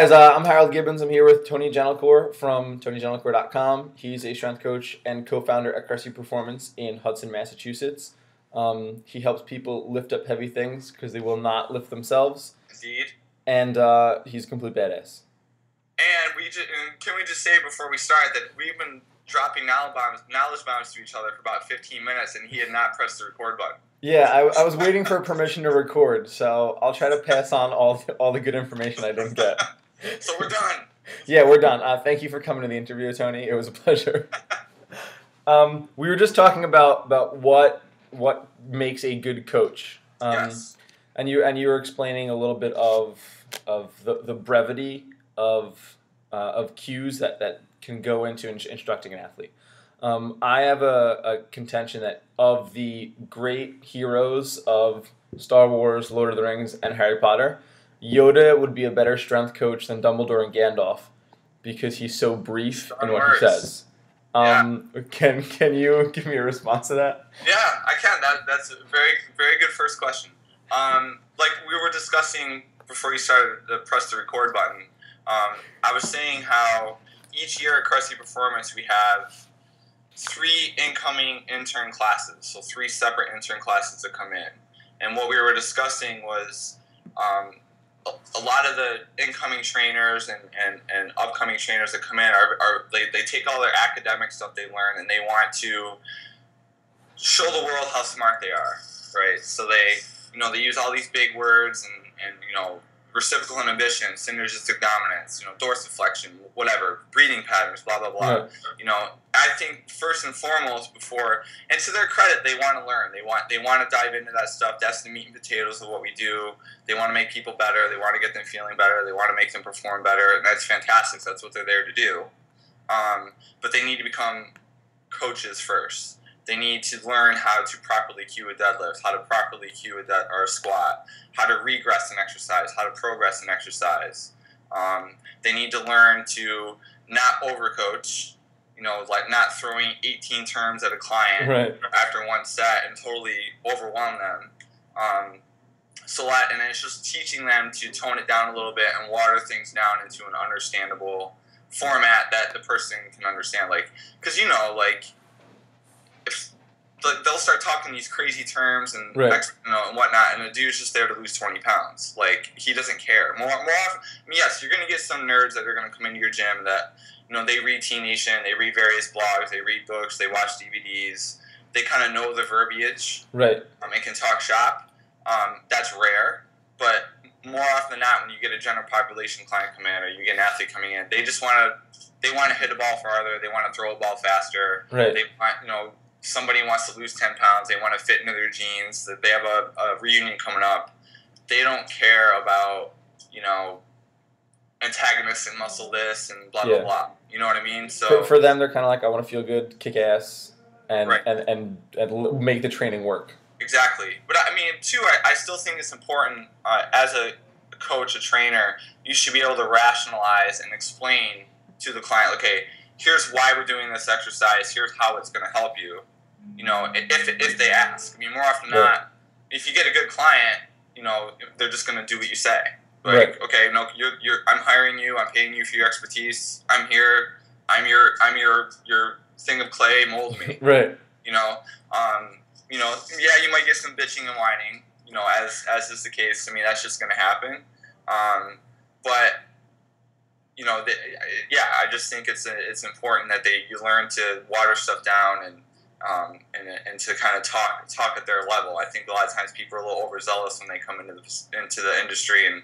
guys, I'm Harold Gibbons. I'm here with Tony Gentilcore from TonyGentilcore.com. He's a strength coach and co-founder at Cressey Performance in Hudson, Massachusetts. He helps people lift up heavy things because they will not lift themselves. Indeed. And he's a complete badass. And can we just say before we start that we've been dropping knowledge bombs to each other for about 15 minutes, and he had not pressed the record button. Yeah, I was waiting for permission to record, so I'll try to pass on all the good information I didn't get. So we're done. Yeah, we're done. Thank you for coming to the interview, Tony. It was a pleasure. We were just talking about what makes a good coach. Yes. And you were explaining a little bit of the brevity of cues that can go into instructing an athlete. I have a contention that of the great heroes of Star Wars, Lord of the Rings, and Harry Potter, Yoda would be a better strength coach than Dumbledore and Gandalf because he's so brief in what he says. Can you give me a response to that? Yeah, I can. That's a very, very good first question. Like we were discussing before you started to press the record button, I was saying how each year at Cressey Performance we have 3 incoming intern classes, so 3 separate intern classes that come in. And what we were discussing was a lot of the incoming trainers and upcoming trainers that come in they take all their academic stuff they learn and they want to show the world how smart they are, right? So they use all these big words and reciprocal inhibition, synergistic dominance, dorsiflexion, whatever, breathing patterns, blah, blah, blah. Yeah. I think first and foremost and to their credit, they want to learn. They want to dive into that stuff. That's the meat and potatoes of what we do. They want to make people better. They want to get them feeling better. They want to make them perform better. And that's fantastic. That's what they're there to do. But they need to become coaches first. They need to learn how to properly cue a deadlift, how to properly cue a squat, how to regress an exercise, how to progress an exercise. They need to learn to not overcoach, like not throwing 18 terms at a client after one set and totally overwhelm them. And it's just teaching them to tone it down a little bit and water things down into an understandable format that the person can understand. Because if they'll start talking these crazy terms and and whatnot, and the dude's just there to lose 20 pounds. He doesn't care. More often, yes, you're going to get some nerds that are going to come into your gym that they read T Nation, they read various blogs, they read books, they watch DVDs. They kind of know the verbiage, and can talk shop. That's rare, but more often than not, when you get a general population client come in or you get an athlete coming in, they just want to hit a ball farther. They want to throw a ball faster. They want somebody wants to lose 10 pounds. They want to fit into their jeans. That they have a reunion coming up. They don't care about, antagonists and muscle this and blah, blah, blah. You know what I mean? So for them, they're kind of like, I want to feel good, kick ass, and make the training work. Exactly. But too, I still think it's important as a coach, a trainer, you should be able to rationalize and explain to the client, okay, here's why we're doing this exercise, here's how it's going to help you. If they ask. More often than not, if you get a good client, they're just going to do what you say. Okay, no, I'm hiring you, I'm paying you for your expertise. I'm here. I'm your thing of clay, mold me. Yeah, you might get some bitching and whining, as is the case. That's just going to happen. I just think it's important that you learn to water stuff down and to kind of talk at their level. I think a lot of times people are a little overzealous when they come into the industry, and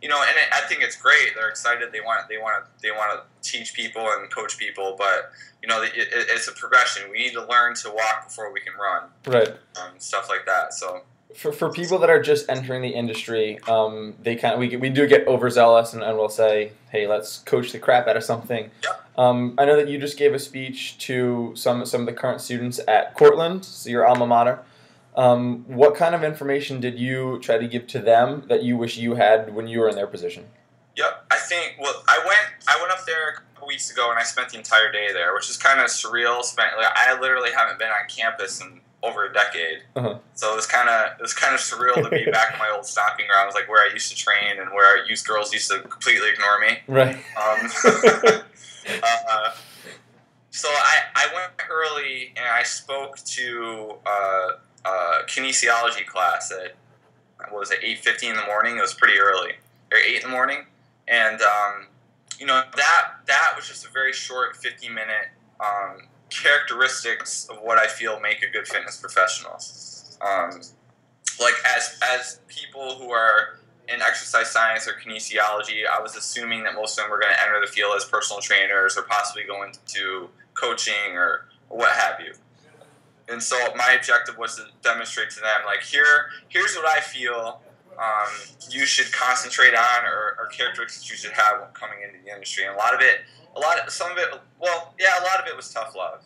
I think it's great. They're excited. They want to teach people and coach people, but it's a progression. We need to learn to walk before we can run. Stuff like that. So. For people that are just entering the industry, we do get overzealous and we'll say, hey, let's coach the crap out of something. Yep. I know that you just gave a speech to some of the current students at Cortland, so your alma mater. What kind of information did you try to give to them that you wish you had when you were in their position? Yep, I think. Well, I went up there a couple weeks ago and I spent the entire day there, which is kind of surreal. I literally haven't been on campus in over a decade. So it was kind of surreal to be back in my old stomping grounds, like where I used to train and where youth girls used to completely ignore me. Right. So I went early and I spoke to a kinesiology class at, what was it, 8:50 in the morning. It was pretty early, or 8 in the morning, and that was just a very short 50-minute characteristics of what I feel make a good fitness professional. Like as people who are in exercise science or kinesiology, I was assuming that most of them were going to enter the field as personal trainers or possibly go into coaching or what have you. And so my objective was to demonstrate to them, like, here's what I feel you should concentrate on, or characteristics you should have when coming into the industry. And a lot of it was tough love.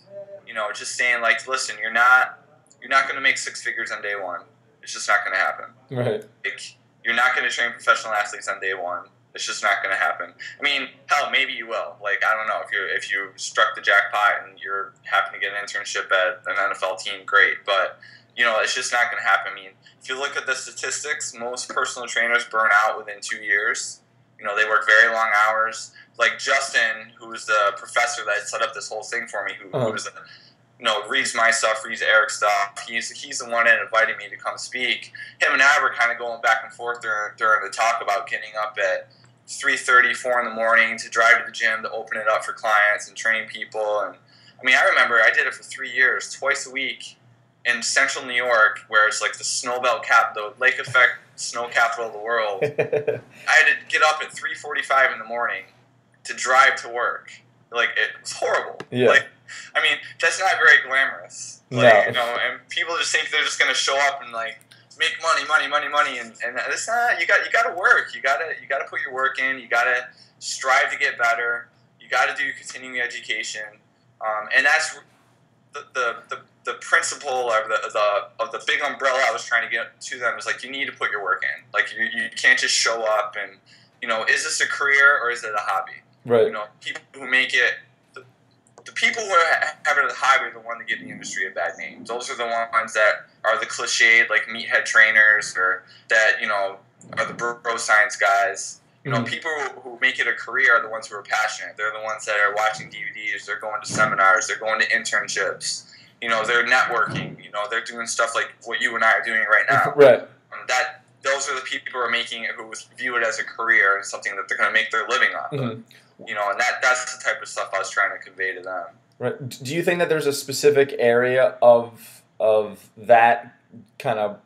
Just saying, like, listen, you're not going to make six figures on day one. It's just not going to happen. Right. Like, you're not going to train professional athletes on day one. It's just not going to happen. I mean, hell, maybe you will. Like, I don't know, if you struck the jackpot and you're happen to get an internship at an NFL team, great. But it's just not going to happen. I mean, if you look at the statistics, most personal trainers burn out within 2 years. They work very long hours. Like Justin, who's the professor that set up this whole thing for me, who's reads my stuff, reads Eric's stuff. He's the one that invited me to come speak. Him and I were kind of going back and forth during the talk about getting up at 3:30, 4 in the morning to drive to the gym to open it up for clients and train people. And I mean, I remember I did it for 3 years, twice a week in central New York, where it's like the snowbelt the lake effect snow capital of the world. I had to get up at 3:45 in the morning to drive to work. Like, it was horrible. Yeah. Like, I mean, that's not very glamorous. Like, and people just think they're just going to show up and, like, make money, and it's not. You got to work. You got to put your work in. You got to strive to get better. You got to do continuing education, and that's the principle of the big umbrella I was trying to get to them is, like, you need to put your work in. Like, you can't just show up and, is this a career or is it a hobby? Right. People who make it. The people who have it as a hobby are the ones that give the industry a bad name. Those are the ones that are the cliched, like, meathead trainers, or that, are the bro science guys. People who make it a career are the ones who are passionate. They're the ones that are watching DVDs. They're going to seminars. They're going to internships. They're networking. They're doing stuff like what you and I are doing right now. Right. Those are the people who are making it, who view it as a career and something that they're going to make their living off of. And that's the type of stuff I was trying to convey to them. Right. Do you think that there's a specific area of that kind of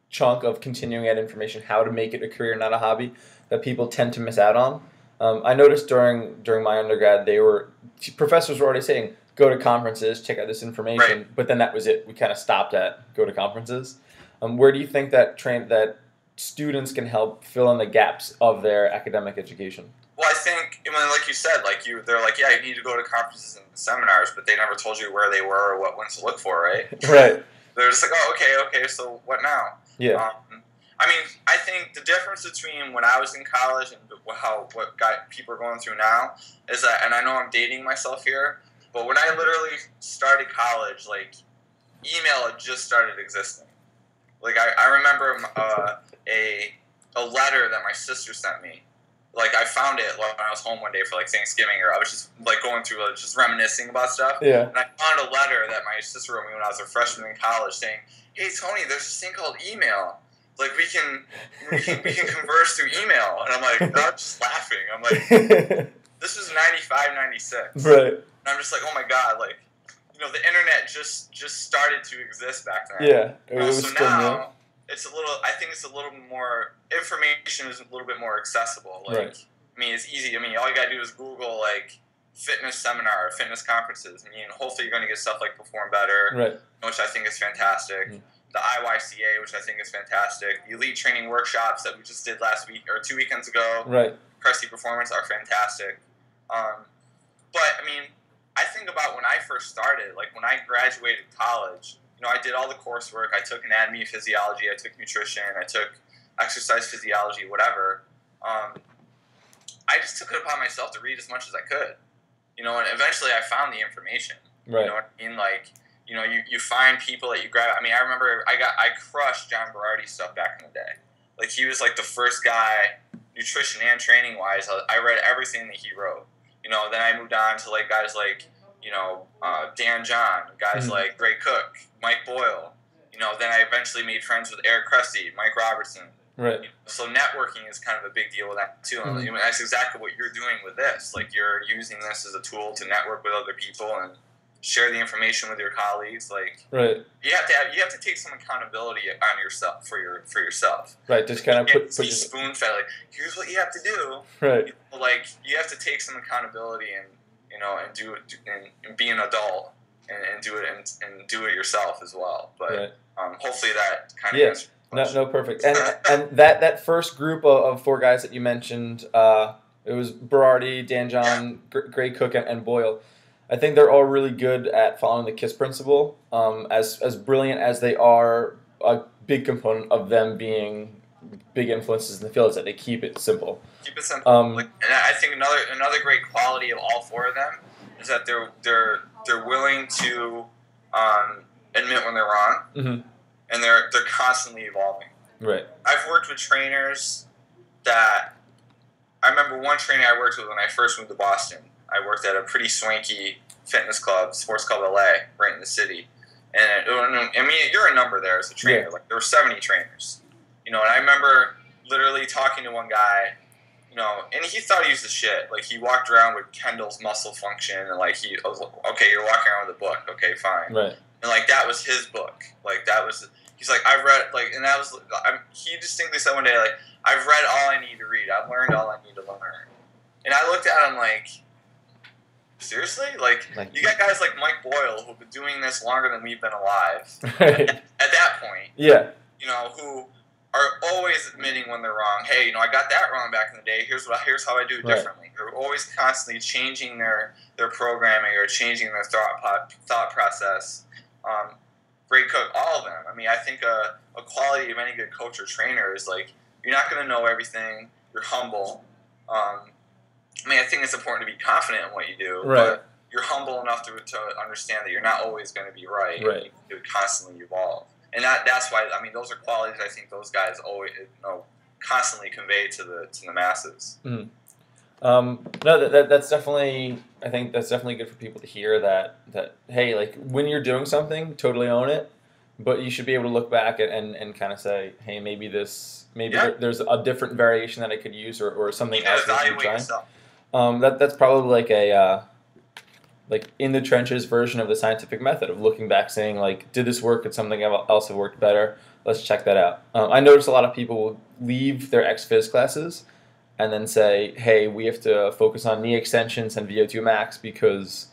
chunk of continuing ed information, how to make it a career, not a hobby, that people tend to miss out on? I noticed during my undergrad, professors were already saying, go to conferences, check out this information, right. But then that was it. We kind of stopped at go to conferences. Where do you think that students can help fill in the gaps of their academic education? Well, I think, like you said, they're like, yeah, you need to go to conferences and seminars, but they never told you where they were or what ones to look for, right? Right. They're just like, oh, okay, so what now? Yeah. I think the difference between when I was in college and what people are going through now is that, and I know I'm dating myself here, but when I literally started college, like, email had just started existing. Like, I remember a letter that my sister sent me. Like, I found it when I was home one day for, like, Thanksgiving, or I was just, like, going through, just reminiscing about stuff. Yeah. And I found a letter that my sister wrote me when I was a freshman in college saying, hey, Tony, there's this thing called email. Like, we can converse through email. And I'm like, I'm just laughing. I'm like, this was 95, 96. Right. And I'm just like, oh, my God, like, the internet just started to exist back then. Yeah. It was so still now, new. I think it's a little more, information is a little bit more accessible. Like, right. I mean, it's easy. I mean, all you gotta do is Google, like, fitness seminar, fitness conferences. I mean, hopefully you're gonna get stuff like Perform Better, right. which I think is fantastic. Mm. The IYCA, which I think is fantastic. The elite training workshops that we just did last week, or 2 weekends ago, right. Cressey Performance, are fantastic. But, I mean, I think about when I first started, like, when I graduated college, I did all the coursework. I took anatomy, physiology, I took nutrition, I took exercise physiology, whatever. I just took it upon myself to read as much as I could, and eventually I found the information. Right. You know what I mean? Like, you find people that you grab. I mean, I remember I crushed John Berardi's stuff back in the day. Like, he was like the first guy, nutrition and training wise. I read everything that he wrote. Then I moved on to like guys like Dan John, guys like Ray Cook, Mike Boyle. Then I eventually made friends with Eric Cressey, Mike Robertson. Right. So networking is kind of a big deal with that too. And that's exactly what you're doing with this. Like, you're using this as a tool to network with other people and share the information with your colleagues. Like, right. You have to take some accountability on yourself for yourself. Right. Just kind of put spoon fed. Like, here's what you have to do. Right. Like, you have to take some accountability and and do it and be an adult and do it and do it yourself as well. But right. Hopefully that kind of answers. No, perfect. And that first group of 4 guys that you mentioned, it was Berardi, Dan John, Gray Cook, and Boyle. I think they're all really good at following the KISS principle. As brilliant as they are, a big component of them being big influences in the field is that they keep it simple. Keep it simple. And I think another great quality of all 4 of them is that they're willing to admit when they're wrong, and they're constantly evolving. Right. I've worked with trainers that I remember one trainer I worked with when I first moved to Boston. I worked at a pretty swanky fitness club, Sports Club LA, right in the city. And I mean, you're a number there as a trainer. Yeah. Like, there were 70 trainers. And I remember literally talking to one guy, and he thought he was the shit. Like, he walked around with Kendall's muscle function, and like, I was like, okay, you're walking around with a book. Okay, fine. Right. And like, that was his book. Like, he's like, I've read, like, and that was, he distinctly said one day, like, I've read all I need to read. I've learned all I need to learn. And I looked at him like, seriously? Like you got guys like Mike Boyle who've been doing this longer than we've been alive. Right. At that point. Yeah. Who are always admitting when they're wrong. Hey, I got that wrong back in the day. Here's how I do it differently. They're always constantly changing their programming or changing their thought process. Ray Cook, all of them. I mean, I think a quality of any good coach or trainer is like, you're not going to know everything. You're humble. I mean, I think it's important to be confident in what you do, but you're humble enough to understand that you're not always going to be right. Right. You constantly evolve. And that's why, I mean, those are qualities I think those guys always constantly convey to the masses. Mm. No, that's definitely, I think that's definitely good for people to hear that hey, like, when you're doing something, totally own it, but you should be able to look back and kind of say, hey, maybe there's a different variation that I could use or something else that I should try. That's probably like a like in the trenches version of the scientific method of looking back, saying like, did this work? Could something else have worked better? Let's check that out. I notice a lot of people will leave their ex-phys classes and then say, hey, we have to focus on knee extensions and VO2 max because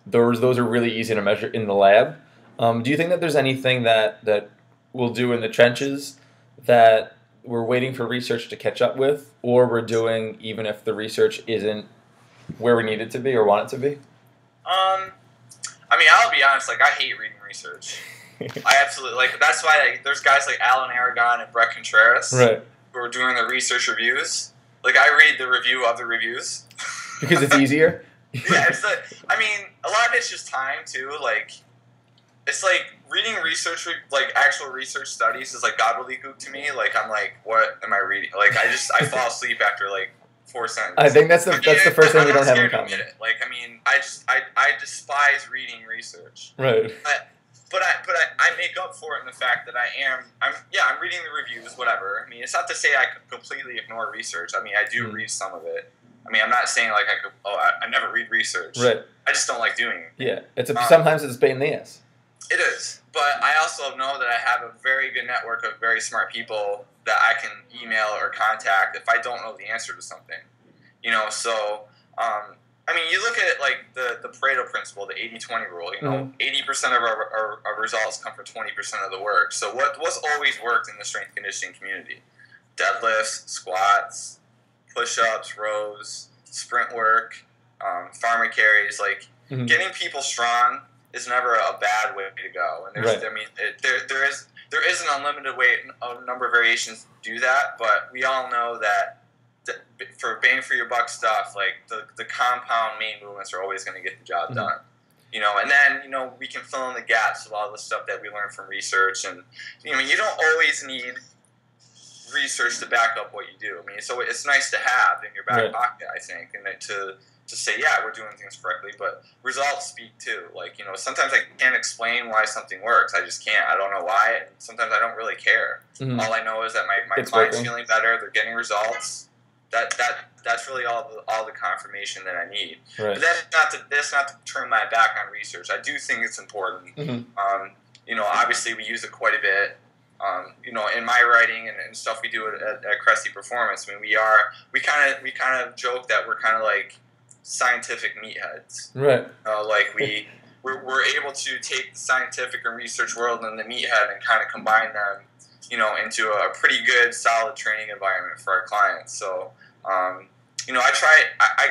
those are really easy to measure in the lab. Do you think that there's anything that we'll do in the trenches that we're waiting for research to catch up with, or we're doing even if the research isn't where we need it to be or want it to be? I mean, I'll be honest, like, I hate reading research. I absolutely, like, that's why there's guys like Alan Aragon and Brett Contreras who are doing the research reviews. Like, I read the review of the reviews. Because it's easier? Yeah, I mean, a lot of it's just time, too. Like, it's like reading research, like, actual research studies is like gobbledygook to me. Like, I'm like, what am I reading? Like, I fall asleep after, like, 4 sentences. I think that's the first thing we don't have in common. Like, I mean, I despise reading research. Right. But I make up for it in the fact that I'm reading the reviews, whatever. I mean, it's not to say I could completely ignore research. I mean, I do read some of it. I mean, I'm not saying like I never read research. Right. I just don't like doing it. Yeah. Sometimes it's a pain in the ass. It is. But I also know that I have a very good network of very smart people that I can email or contact if I don't know the answer to something. So, I mean, you look at it like the Pareto principle, the 80-20 rule. 80% of our results come from 20% of the work. So what's always worked in the strength conditioning community? Deadlifts, squats, push-ups, rows, sprint work, farmer carries. Like, getting people strong is never a bad way to go. And I mean, there is an unlimited number of variations to do that, but we all know that for bang for your buck stuff, like the compound main movements are always going to get the job done. And then, we can fill in the gaps with all the stuff that we learn from research. And, you don't always need research to back up what you do. I mean, so it's nice to have in your back pocket, I think, and to say, yeah, we're doing things correctly, but results speak too. Like, sometimes I can't explain why something works. I just can't. I don't know why. And sometimes I don't really care. Mm-hmm. All I know is that my client's feeling better. They're getting results. That's really all the confirmation that I need. Right. But that's not to turn my back on research. I do think it's important. Mm-hmm. Obviously we use it quite a bit. In my writing and stuff we do at Cressey Performance. I mean, we kind of joke that we're kind of like scientific meatheads. Right. We're able to take the scientific and research world and the meathead and kind of combine them, into a pretty good, solid training environment for our clients. So, I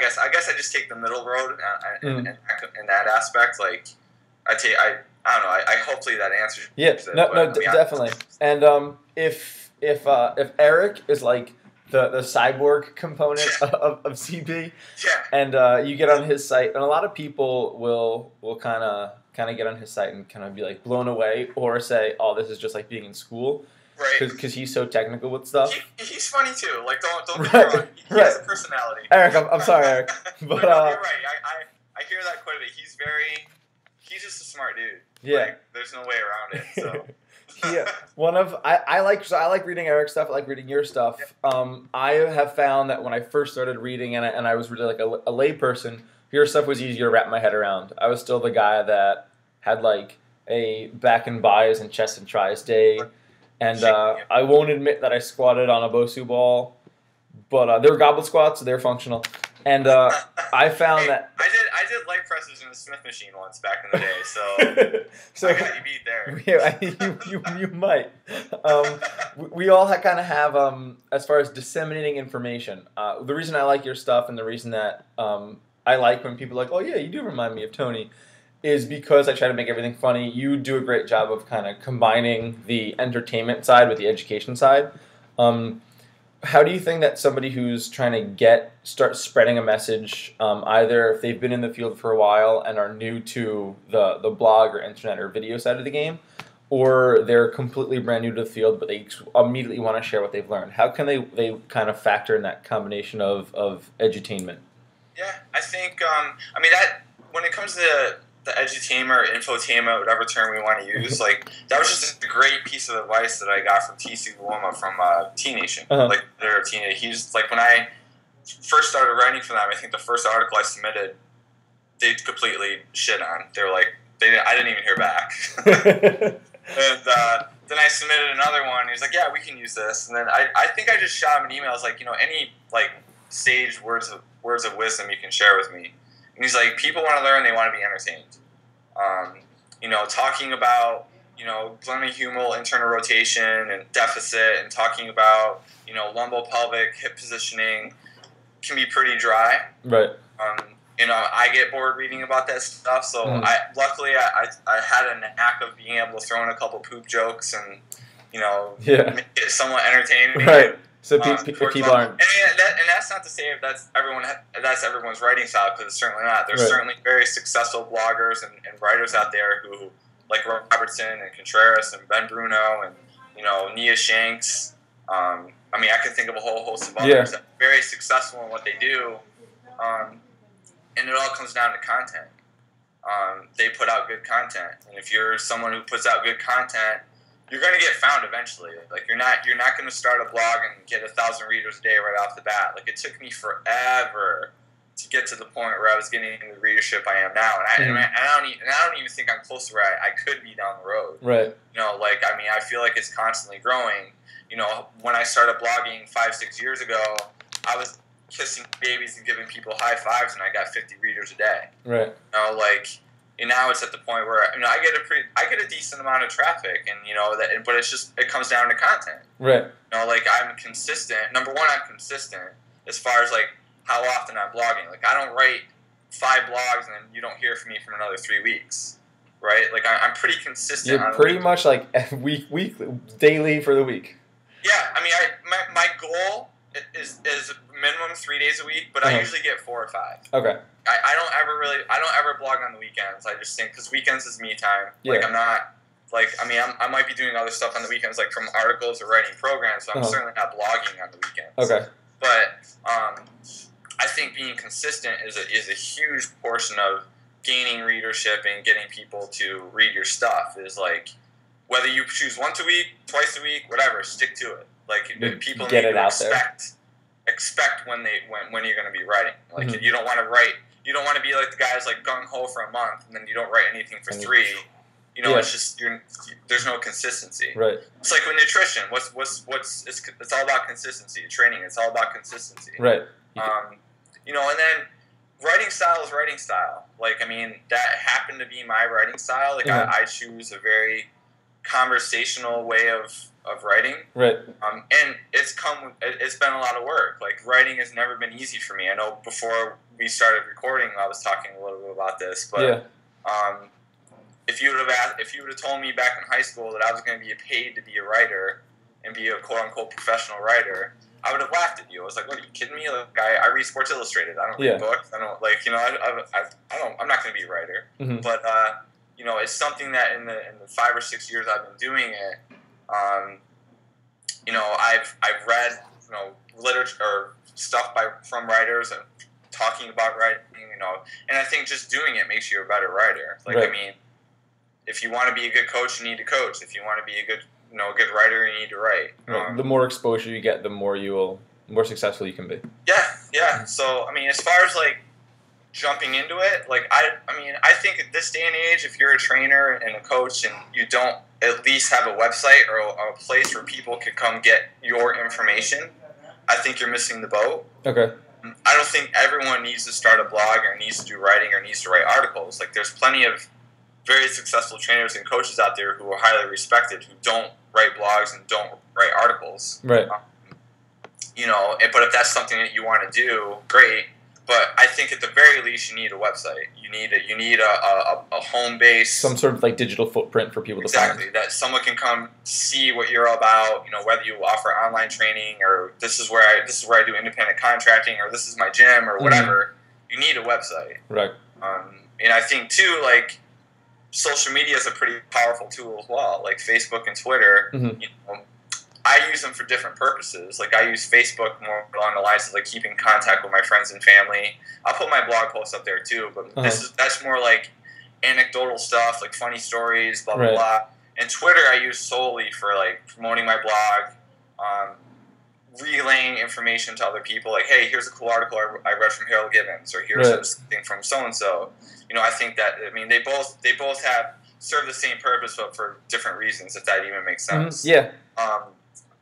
guess I just take the middle road in that aspect. Like, I don't know. I hopefully that answers. Yeah. Definitely. And if Eric is like the cyborg component of CP, and you get on his site, and a lot of people will kind of get on his site and kind of be like blown away, or say, "Oh, this is just like being in school." Right. Because he's so technical with stuff. He's funny too. Like, don't get me wrong. He has a personality. Eric, I'm sorry, Eric. But you're right. I hear that quite a bit. He's just a smart dude. Yeah. Like, there's no way around it. So. Yeah. I like reading Eric's stuff. I like reading your stuff. I have found that when I first started reading and I was really like a lay person, your stuff was easier to wrap my head around. I was still the guy that had like a back and bis and chest and tries day. And I won't admit that I squatted on a Bosu ball, but they were goblet squats, so they're functional. And I found that I did leg presses in the Smith machine once back in the day, so I got you beat there. Yeah, you might. We all kind of have, as far as disseminating information. The reason I like your stuff and the reason that I like when people are like, oh yeah, you do remind me of Tony, is because I try to make everything funny. You do a great job of kind of combining the entertainment side with the education side. How do you think that somebody who's trying to start spreading a message, either if they've been in the field for a while and are new to the blog or internet or video side of the game, or they're completely brand new to the field but they immediately want to share what they've learned? How can they kind of factor in that combination of edutainment? Yeah, I think, that when it comes to the edutainment or infotainment, whatever term we want to use, like, that was just a great piece of advice that I got from TC Luoma from T-Nation. Like, they're a teenager. He's like, when I first started writing for them, I think the first article I submitted, they completely shit on. They were like, I didn't even hear back. And then I submitted another one. He was like, yeah, we can use this. And then I think I just shot him an email. I was like, any like sage words of wisdom you can share with me. And he's like, people want to learn, they want to be entertained. Talking about, glenohumeral internal rotation and deficit, and talking about, lumbopelvic hip positioning can be pretty dry. Right. I get bored reading about that stuff, so luckily I had a knack of being able to throw in a couple poop jokes and, make it somewhat entertaining. Right. So people aren't. And that's not to say if that's everyone's writing style, because it's certainly not. There's certainly very successful bloggers and writers out there who, like Robertson and Contreras and Ben Bruno and Nia Shanks. I can think of a whole host of others that are very successful in what they do. And it all comes down to content. They put out good content, and if you're someone who puts out good content, you're going to get found eventually. Like, you're not going to start a blog and get 1,000 readers a day right off the bat. Like, it took me forever to get to the point where I was getting the readership I am now, and I don't even think I'm close to where I could be down the road. Right. I feel like it's constantly growing. When I started blogging 5-6 years ago, I was kissing babies and giving people high fives, and I got 50 readers a day. Right. And now it's at the point where I get a decent amount of traffic, and but it comes down to content. Right. I'm consistent. Number one, I'm consistent as far as like how often I'm blogging. Like, I don't write 5 blogs and then you don't hear from me for another 3 weeks. Right. Like, I'm pretty consistent. You're pretty much like weekly, daily for the week. Yeah. My goal is minimum 3 days a week, but I usually get 4 or 5. Okay. I don't ever blog on the weekends. I just think because weekends is me time. Yeah. Like I'm not. Like, I mean, I might be doing other stuff on the weekends, like from articles or writing programs, so I'm certainly not blogging on the weekends. Okay. But I think being consistent is a huge portion of gaining readership and getting people to read your stuff. Is like, whether you choose once a week, twice a week, whatever, stick to it. Like, people get need it to out there. Expect when you're going to be writing. Like, you don't want to write. You don't want to be like the guys like gung ho for a month and then you don't write anything for 3. You know, it's just there's no consistency. Right. It's like with nutrition. It's all about consistency. Training, it's all about consistency. Right. You know, and then writing style is writing style. Like, I mean, that happened to be my writing style. Like, I choose a very conversational way of writing. Right. And it's been a lot of work. Like, writing has never been easy for me. I know before we started recording, I was talking a little bit about this, but if you would have told me back in high school that I was going to be paid to be a writer and be a quote unquote professional writer, I would have laughed at you. I was like, "What, are you kidding me? Like, I read Sports Illustrated. I don't read books. I don't like, you know, I'm not going to be a writer." Mm-hmm. But you know, it's something that in the 5 or 6 years I've been doing it, you know, I've read, you know, literature or stuff from writers and talking about writing, you know, and I think just doing it makes you a better writer. Like, I mean, if you want to be a good coach, you need to coach. If you want to be a good writer, you need to write. The more exposure you get, the more successful you can be. Yeah. So, I mean, as far as like jumping into it, like I mean, I think at this day and age, if you're a trainer and a coach and you don't at least have a website or a place where people can come get your information, I think you're missing the boat. Okay. I don't think everyone needs to start a blog or needs to do writing or needs to write articles. Like, there's plenty of very successful trainers and coaches out there who are highly respected who don't write blogs and don't write articles. Right. You know, but if that's something that you want to do, great. But I think at the very least you need a website. You need a home base, some sort of like digital footprint for people to find. Exactly, that someone can come see what you're about. You know, whether you offer online training or this is where I do independent contracting or this is my gym or whatever. You need a website. Right. And I think too, like, social media is a pretty powerful tool as well. Like Facebook and Twitter. Mm-hmm. You know, I use them for different purposes. Like, I use Facebook more along the lines of like keeping contact with my friends and family. I'll put my blog posts up there too, but that's more like anecdotal stuff, like funny stories, blah blah blah. And Twitter I use solely for like promoting my blog, relaying information to other people. Like, hey, here's a cool article I read from Harold Gibbons, or here's something from so and so. You know, I think that, I mean, they both serve the same purpose, but for different reasons. If that even makes sense. Yeah.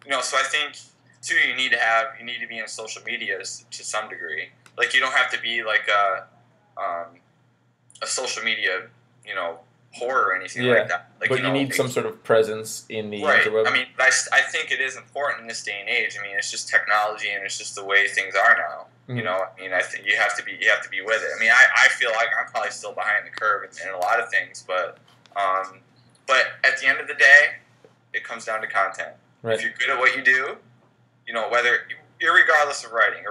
You know, so I think too, you need to be in social media to some degree. Like, you don't have to be like a social media, you know, whore or anything like that. Like, but you need some sort of presence in the interweb. I mean, I think it is important in this day and age. I mean, it's just technology and it's just the way things are now. You know, I mean, I think you have to be with it. I mean, I feel like I'm probably still behind the curve in a lot of things, but at the end of the day, it comes down to content. Right. If you're good at what you do, you know, irregardless of writing,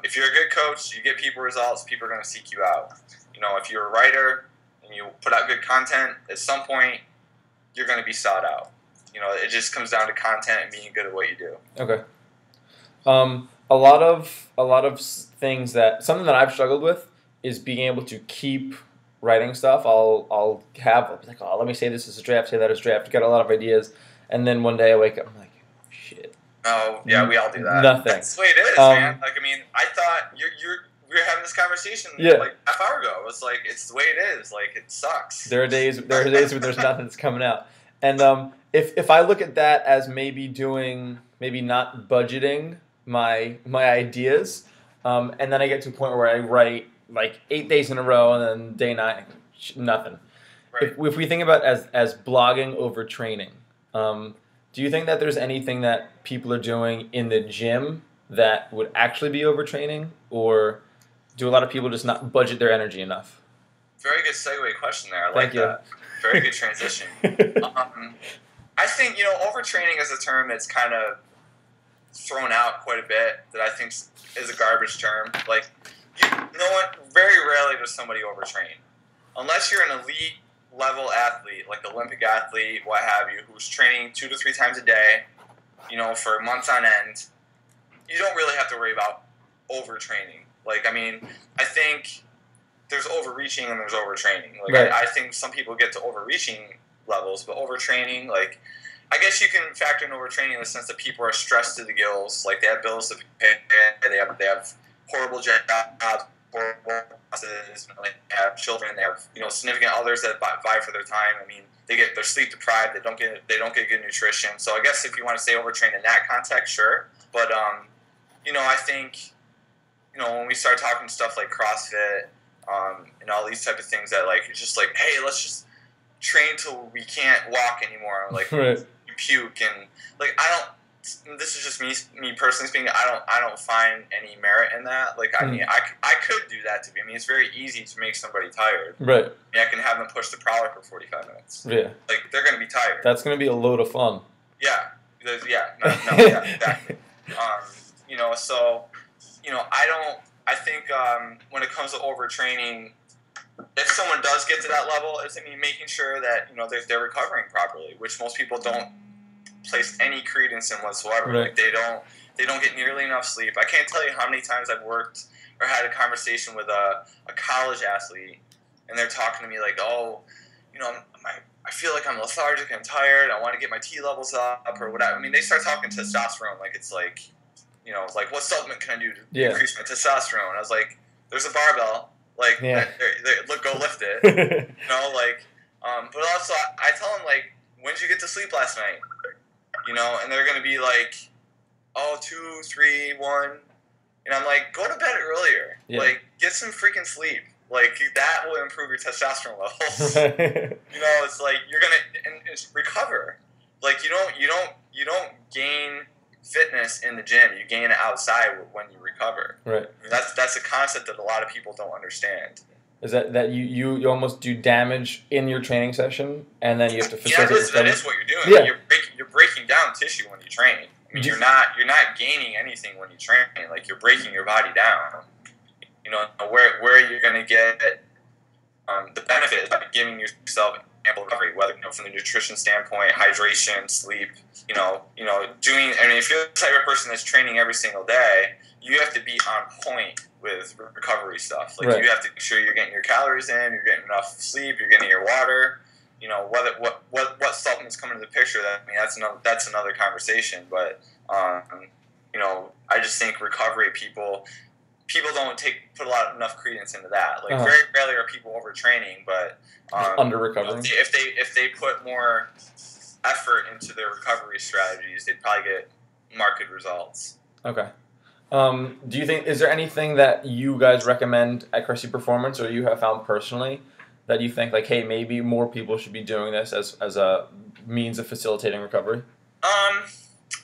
if you're a good coach, you get people results, people are going to seek you out. You know, if you're a writer and you put out good content, at some point, you're going to be sought out. You know, it just comes down to content and being good at what you do. Okay. A lot of things something that I've struggled with is being able to keep writing stuff. I'll be like, let me say this as a draft, say that as a draft. Got a lot of ideas, and then one day I wake up, I'm like, shit. Oh yeah, we all do that. Nothing. That's the way it is, man. Like, I mean, I thought we were having this conversation like half hour ago. It's like, it's the way it is. Like, it sucks. There are days where there's nothing that's coming out, and if I look at that as maybe not budgeting my ideas, and then I get to a point where I write like 8 days in a row, and then day 9, nothing. Right. If we think about as blogging over training, do you think that there's anything that people are doing in the gym that would actually be overtraining, or do a lot of people just not budget their energy enough? Very good segue question there. I like that. Very good transition. I think, you know, overtraining is a term that's kind of thrown out quite a bit that I think is a garbage term. Like, no one, very rarely does somebody overtrain. Unless you're an elite level athlete, like Olympic athlete, what have you, who's training 2 to 3 times a day, for months on end, you don't really have to worry about overtraining. Like, I mean, I think there's overreaching and there's overtraining. Like, right. I think some people get to overreaching levels, but overtraining, like, I guess you can factor in overtraining in the sense that people are stressed to the gills. Like, they have bills to pay, they have horrible jobs, horrible bosses, they have children, they have significant others that vie for their time. I mean, they're sleep deprived, they don't get good nutrition. So I guess if you want to say overtrain in that context, sure. But I think when we start talking stuff like CrossFit and all these type of things that like it's just like, hey, let's just train till we can't walk anymore, like right. puke, and like this is just me personally speaking, I don't find any merit in that. Like, I mean, I could do that to me. I mean, it's very easy to make somebody tired. Right. I mean, I can have them push the prowler for 45 minutes. Yeah. Like, they're going to be tired. That's going to be a load of fun. Yeah. Yeah, exactly. So, I think when it comes to overtraining, if someone does get to that level, making sure that, they're recovering properly, which most people don't place any credence in whatsoever. Right. Like, they don't get nearly enough sleep. I can't tell you how many times I've worked or had a conversation with a college athlete, and they're talking to me like, oh, I feel like I'm lethargic, I'm tired, I want to get my T levels up or whatever. I mean, they start talking testosterone like it's like, like, what supplement can I do to increase my testosterone? I was like, there's a barbell, like, go lift it. But also I tell them, like, when did you get to sleep last night? And they're going to be like, oh, 2, 3, 1. And I'm like, go to bed earlier. Yeah. Like, get some freaking sleep. Like, that will improve your testosterone levels. It's like, you're going to recover. Like, you don't gain fitness in the gym. You gain it outside when you recover. Right. And that's a concept that a lot of people don't understand. Is that you almost do damage in your training session, and then you have to facilitate. That is what you're doing. Yeah. You're breaking down tissue when you train. I mean, you're not gaining anything when you train. Like, you're breaking your body down. Where you're going to get the benefit is by giving yourself ample recovery, whether from the nutrition standpoint, hydration, sleep. Doing. I mean, if you're the type of person that's training every single day, you have to be on point with recovery stuff. Like, right. You have to make sure you're getting your calories in, you're getting enough sleep, you're getting your water. What supplements come into the picture? That's another conversation. But I just think recovery people don't put enough credence into that. Like, very rarely are people overtraining, but under recovering. If they put more effort into their recovery strategies, they'd probably get marked results. Okay. Do you think, is there anything that you guys recommend at Cressey Performance, or you have found personally, that you think, like, hey, maybe more people should be doing this as a means of facilitating recovery? I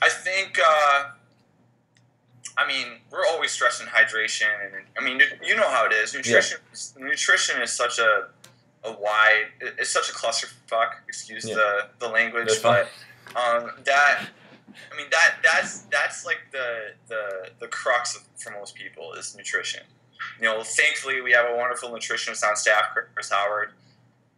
think, we're always stressing hydration, and you know how it is. Nutrition is such it's such a clusterfuck, excuse the language, but that's like the crux for most people is nutrition. Thankfully we have a wonderful nutritionist on staff, Chris Howard.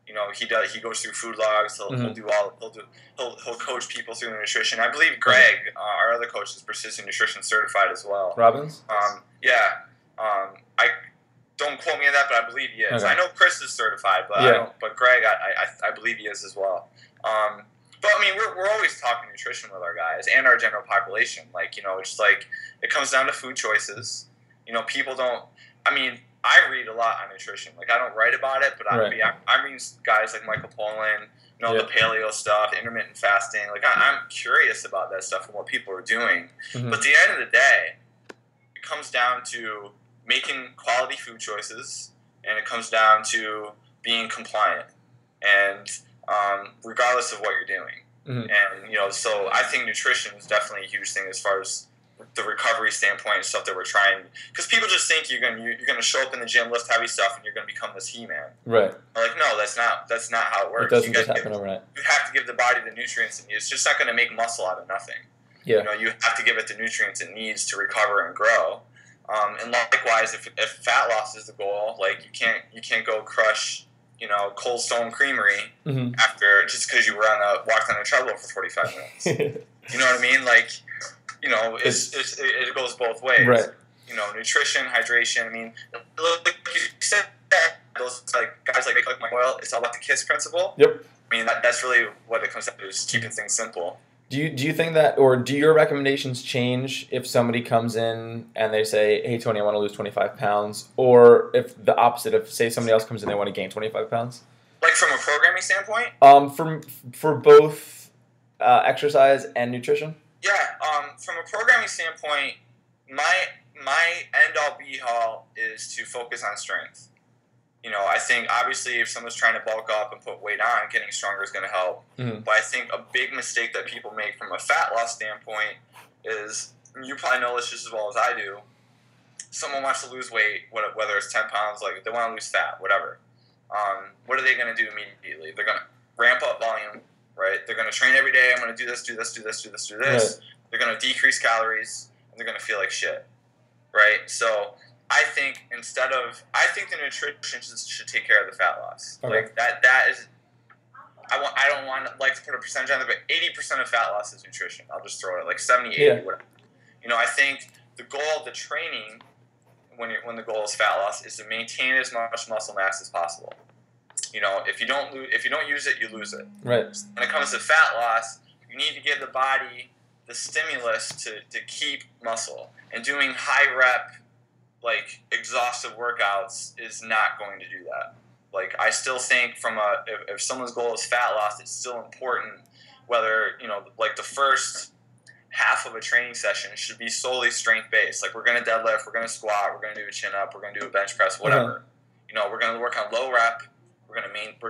He goes through food logs. He'll coach people through the nutrition. I believe Greg, our other coach, is Precision Nutrition certified as well. Robbins? I don't quote me on that, but I believe he is. Okay. I know Chris is certified, but but Greg, I believe he is as well. But we're always talking nutrition with our guys and our general population. Like, it's like it comes down to food choices. People don't. I read a lot on nutrition. Like, I don't write about it, but I'm reading guys like Michael Pollan, the paleo stuff, intermittent fasting. Like, I'm curious about that stuff and what people are doing. Mm-hmm. But at the end of the day, it comes down to making quality food choices, and it comes down to being compliant, and regardless of what you're doing. Mm-hmm. And so I think nutrition is definitely a huge thing as far as the recovery standpoint and stuff that we're trying, because people just think you're gonna show up in the gym, lift heavy stuff, and you're gonna become this He-Man. Right. Like, no, that's not how it works. It doesn't just happen overnight. You have to give the body the nutrients, and it's just not gonna make muscle out of nothing. Yeah. You know, you have to give it the nutrients it needs to recover and grow. And likewise, if fat loss is the goal, like you can't go crush, you know, Cold Stone Creamery after just because you walked on a treadmill for 45 minutes. You know what I mean? Like, you know, it goes both ways. Right. You know, nutrition, hydration. I mean, like you said, those like guys like Mike Oil, it's all about the KISS principle. Yep. I mean, that's really what it comes down to, is keeping things simple. Do you think that, or do your recommendations change if somebody comes in and they say, hey, Tony, I want to lose 25 pounds, or if the opposite, if, say, somebody else comes in and they want to gain 25 pounds? Like from a programming standpoint? For both exercise and nutrition? Yeah, from a programming standpoint, my end-all be-all is to focus on strength. You know, I think obviously if someone's trying to bulk up and put weight on, getting stronger is going to help. But I think a big mistake that people make from a fat loss standpoint is, you probably know this just as well as I do, someone wants to lose weight, whether it's 10 pounds, like they want to lose fat, whatever. What are they going to do immediately? They're going to ramp up volume, right? They're going to train every day. I'm going to do this, do this, do this, do this, do this. Right. They're going to decrease calories, and they're going to feel like shit, right? So I think the nutrition should take care of the fat loss. Okay. Like that is, I don't want to like to put a percentage on it, but 80% of fat loss is nutrition. I'll just throw it like 70, 80, whatever. You know, I think the goal of the training, when the goal is fat loss, is to maintain as much muscle mass as possible. You know, if you don't use it, you lose it. Right. When it comes to fat loss, you need to give the body the stimulus to keep muscle, and doing high rep, like exhaustive workouts is not going to do that. Like, I still think if someone's goal is fat loss, it's still important, whether, you know, like the first half of a training session should be solely strength based. Like, we're going to deadlift, we're going to squat, we're going to do a chin up, we're going to do a bench press, whatever. You know, we're going to work on low rep. We're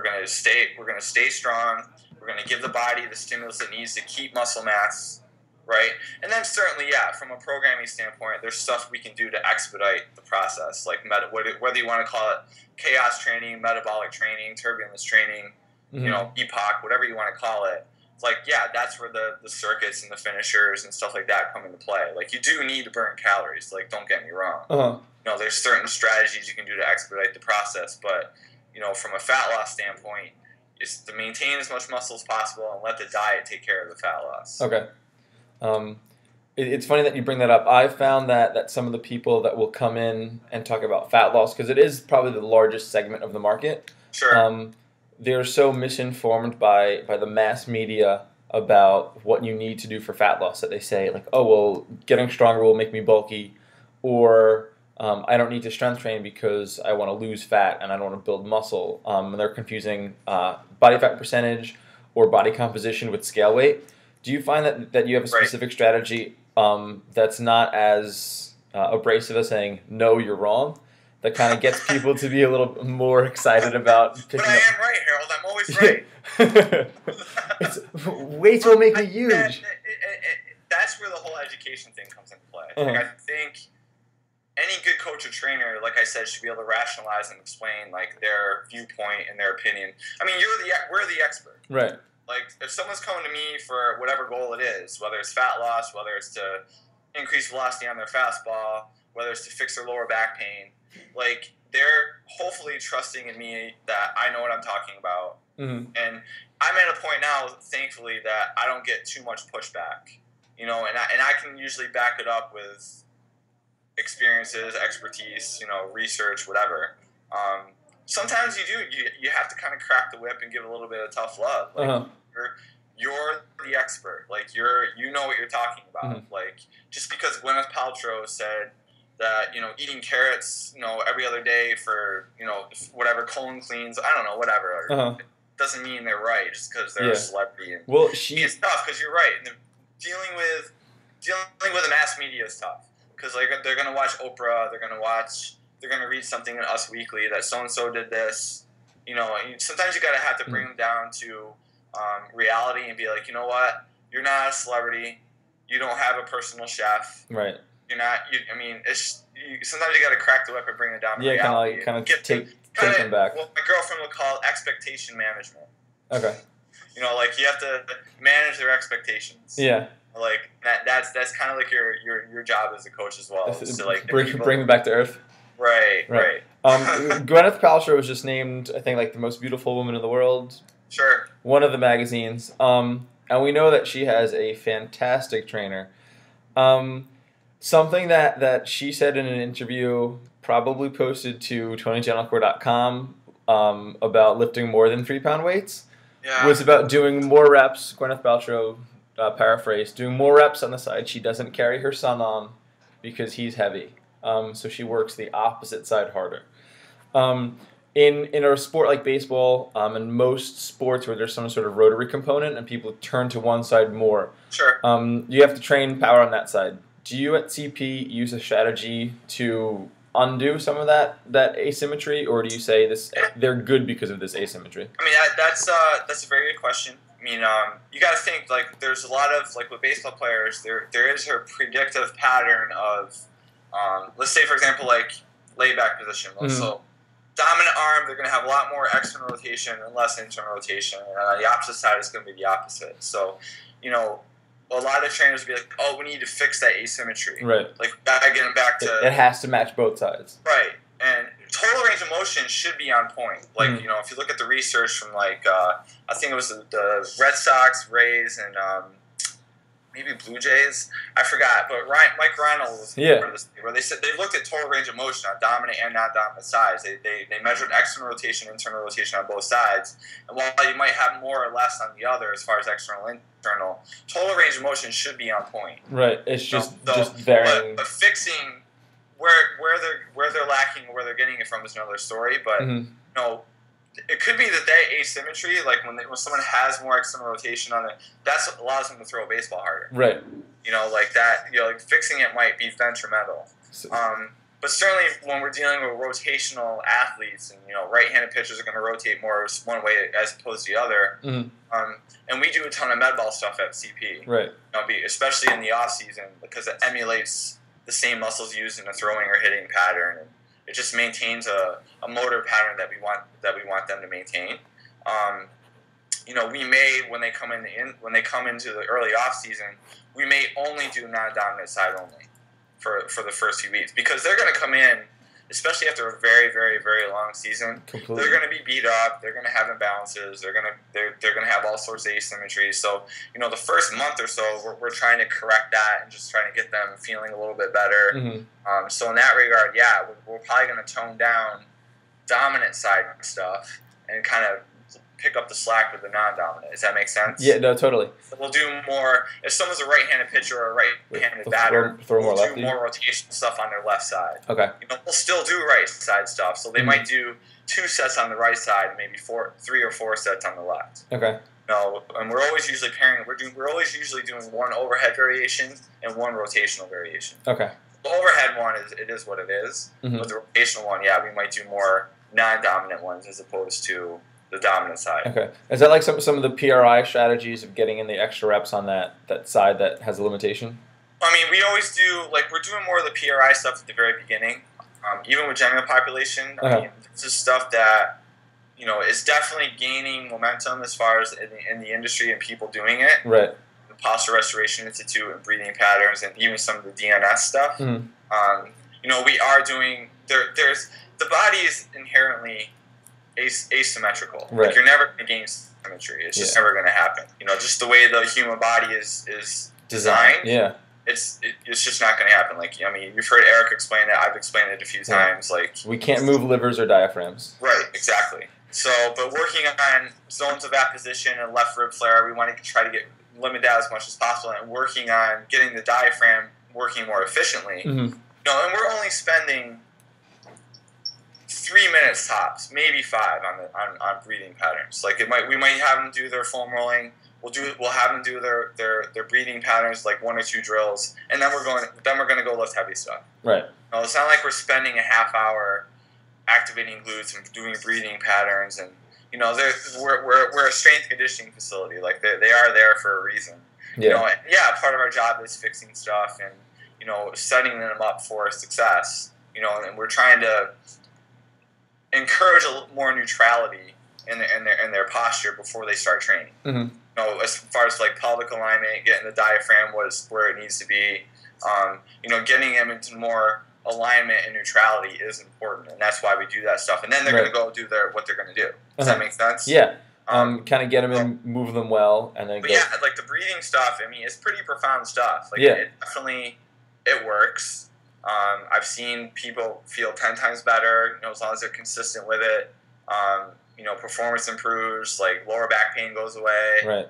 going to stay strong. We're going to give the body the stimulus it needs to keep muscle mass. Right? And then certainly, yeah, from a programming standpoint, there's stuff we can do to expedite the process, like whether you want to call it chaos training, metabolic training, turbulence training, you know, EPOC, whatever you want to call it. It's like, yeah, that's where the circuits and the finishers and stuff like that come into play. Like, you do need to burn calories, like, don't get me wrong. You know, there's certain strategies you can do to expedite the process, but, you know, from a fat loss standpoint, it's to maintain as much muscle as possible and let the diet take care of the fat loss. Okay. It's funny that you bring that up. I found that some of the people that will come in and talk about fat loss, because it is probably the largest segment of the market, they're so misinformed by the mass media about what you need to do for fat loss that they say, like, oh, well, getting stronger will make me bulky, or I don't need to strength train because I want to lose fat and I don't want to build muscle. And they're confusing body fat percentage or body composition with scale weight. Do you find that you have a specific strategy that's not as abrasive as saying, no, you're wrong, that kind of gets people to be a little more excited about picking But I am right, Harold. I'm always right. Weights will make me huge. That's where the whole education thing comes into play. Like, I think any good coach or trainer, like I said, should be able to rationalize and explain, like, their viewpoint and their opinion. I mean, we're the expert. Right. Like, if someone's coming to me for whatever goal it is, whether it's fat loss, whether it's to increase velocity on their fastball, whether it's to fix their lower back pain, like, they're hopefully trusting in me that I know what I'm talking about. And I'm at a point now, thankfully, that I don't get too much pushback, you know, and I can usually back it up with experiences, expertise, you know, research, whatever. Sometimes you have to kind of crack the whip and give a little bit of tough love. Like, you're the expert. Like, you know what you're talking about. Like, just because Gwyneth Paltrow said that, you know, eating carrots, you know, every other day for, you know, whatever, colon cleans, I don't know, whatever. It doesn't mean they're right just because they're a celebrity. And it's tough because you're right. And dealing with the mass media is tough because, like, they're gonna watch Oprah, they're gonna read something in Us Weekly that so and so did this. You know, sometimes you gotta have to bring them down to reality and be like, you know what? You're not a celebrity. You don't have a personal chef. Right. You're not. I mean, sometimes you gotta crack the whip and bring it down to reality. kind of take them back. What my girlfriend would call expectation management. Okay. You know, like, you have to manage their expectations. Yeah. Like that's kind of like your job as a coach as well. So like bring me back to earth. Right. Gwyneth Paltrow was just named, I think, like the most beautiful woman in the world. Sure. One of the magazines. And we know that she has a fantastic trainer. Something that she said in an interview, probably posted to TonyGentilcore.com, about lifting more than 3-pound weights, was about doing more reps. Gwyneth Paltrow, paraphrase, doing more reps on the side she doesn't carry her son on because he's heavy. So she works the opposite side harder. In a sport like baseball, and most sports where there's some sort of rotary component and people turn to one side more, sure. You have to train power on that side. Do you at CP use a strategy to undo some of that asymmetry, or do you say they're good because of this asymmetry? I mean, that's a very good question. I mean, you got to think, like, there's a lot of, like, with baseball players, there is a predictive pattern of, let's say, for example, like, layback position. So dominant arm, they're going to have a lot more external rotation and less internal rotation. And on the opposite side, it's going to be the opposite. So, you know, a lot of trainers will be like, oh, we need to fix that asymmetry. Right. Like, getting back to... It has to match both sides. Right. And total range of motion should be on point. Like, you know, if you look at the research from, like, I think it was the Red Sox, Rays, and maybe Blue Jays. I forgot. But Mike Reynolds, where they said they looked at total range of motion on dominant and non-dominant sides. They measured external rotation, internal rotation on both sides. And while you might have more or less on the other as far as external and internal, total range of motion should be on point. Right. It's just varying. But fixing where they're lacking or where they're getting it from is another story. But you know, it could be that asymmetry, like when someone has more external rotation on it, that's what allows them to throw a baseball harder. Right. You know, like that. You know, like fixing it might be detrimental. But certainly when we're dealing with rotational athletes, and you know, right-handed pitchers are going to rotate more one way as opposed to the other. And we do a ton of med ball stuff at CP. Right. You know, especially in the off season, because it emulates the same muscles used in a throwing or hitting pattern. And it just maintains a motor pattern that we want them to maintain. You know, we may when they come into the early off season, we may only do non-dominant side only for the first few weeks, because they're going to come in, especially after a very, very, very long season. Completely. They're going to be beat up. They're going to have imbalances. They're going to have all sorts of asymmetries. So, you know, the first month or so, we're trying to correct that and just trying to get them feeling a little bit better. So in that regard, yeah, we're probably going to tone down dominant side stuff and kind of pick up the slack with the non-dominant. Does that make sense? Yeah, no, totally. So we'll do more. If someone's a right-handed pitcher or a right-handed batter, we'll do more rotation stuff on their left side. Okay. You know, we'll still do right side stuff. So they might do 2 sets on the right side, and maybe 3 or 4 sets on the left. Okay. No, and we're always usually pairing. We're always usually doing 1 overhead variation and 1 rotational variation. Okay. The overhead one is what it is. But the rotational one, yeah, we might do more non-dominant ones as opposed to the dominant side. Okay. Is that like some of the PRI strategies of getting in the extra reps on that side that has a limitation? I mean, we always do, like, we're doing more of the PRI stuff at the very beginning. Even with general population, I mean, this is stuff that, you know, is definitely gaining momentum as far as in the industry and people doing it. Right. The Posture Restoration Institute and breathing patterns and even some of the DNS stuff. You know, we are doing, there's the body is inherently asymmetrical. Right. Like, you're never going to gain symmetry. It's just never going to happen. You know, just the way the human body is designed. Yeah. It's just not going to happen. Like, I mean, you've heard Eric explain it. I've explained it a few times. Like, we can't move livers or diaphragms. Right. Exactly. So, but working on zones of apposition and left rib flare, we want to try to limit that as much as possible, and working on getting the diaphragm working more efficiently. You know, and we're only spending 3 minutes tops, maybe 5 on breathing patterns. Like, we might have them do their foam rolling. We'll have them do their breathing patterns, like 1 or 2 drills, and then we're going to go lift heavy stuff. Right. No, it's not like we're spending a half hour activating glutes and doing breathing patterns, and you know, we're a strength conditioning facility. Like, they are there for a reason. Yeah. You know, and part of our job is fixing stuff and, you know, setting them up for success. You know, and we're trying to encourage more neutrality in their posture before they start training. You as far as like pelvic alignment, getting the diaphragm where it needs to be, getting them into more alignment and neutrality is important, and that's why we do that stuff. And then they're going to go do what they're going to do. Does that make sense? Yeah. Kind of get them and move them well, and then. But yeah, like the breathing stuff. I mean, it's pretty profound stuff. Like it definitely works. I've seen people feel 10 times better, as long as they're consistent with it. Performance improves, like lower back pain goes away. Right.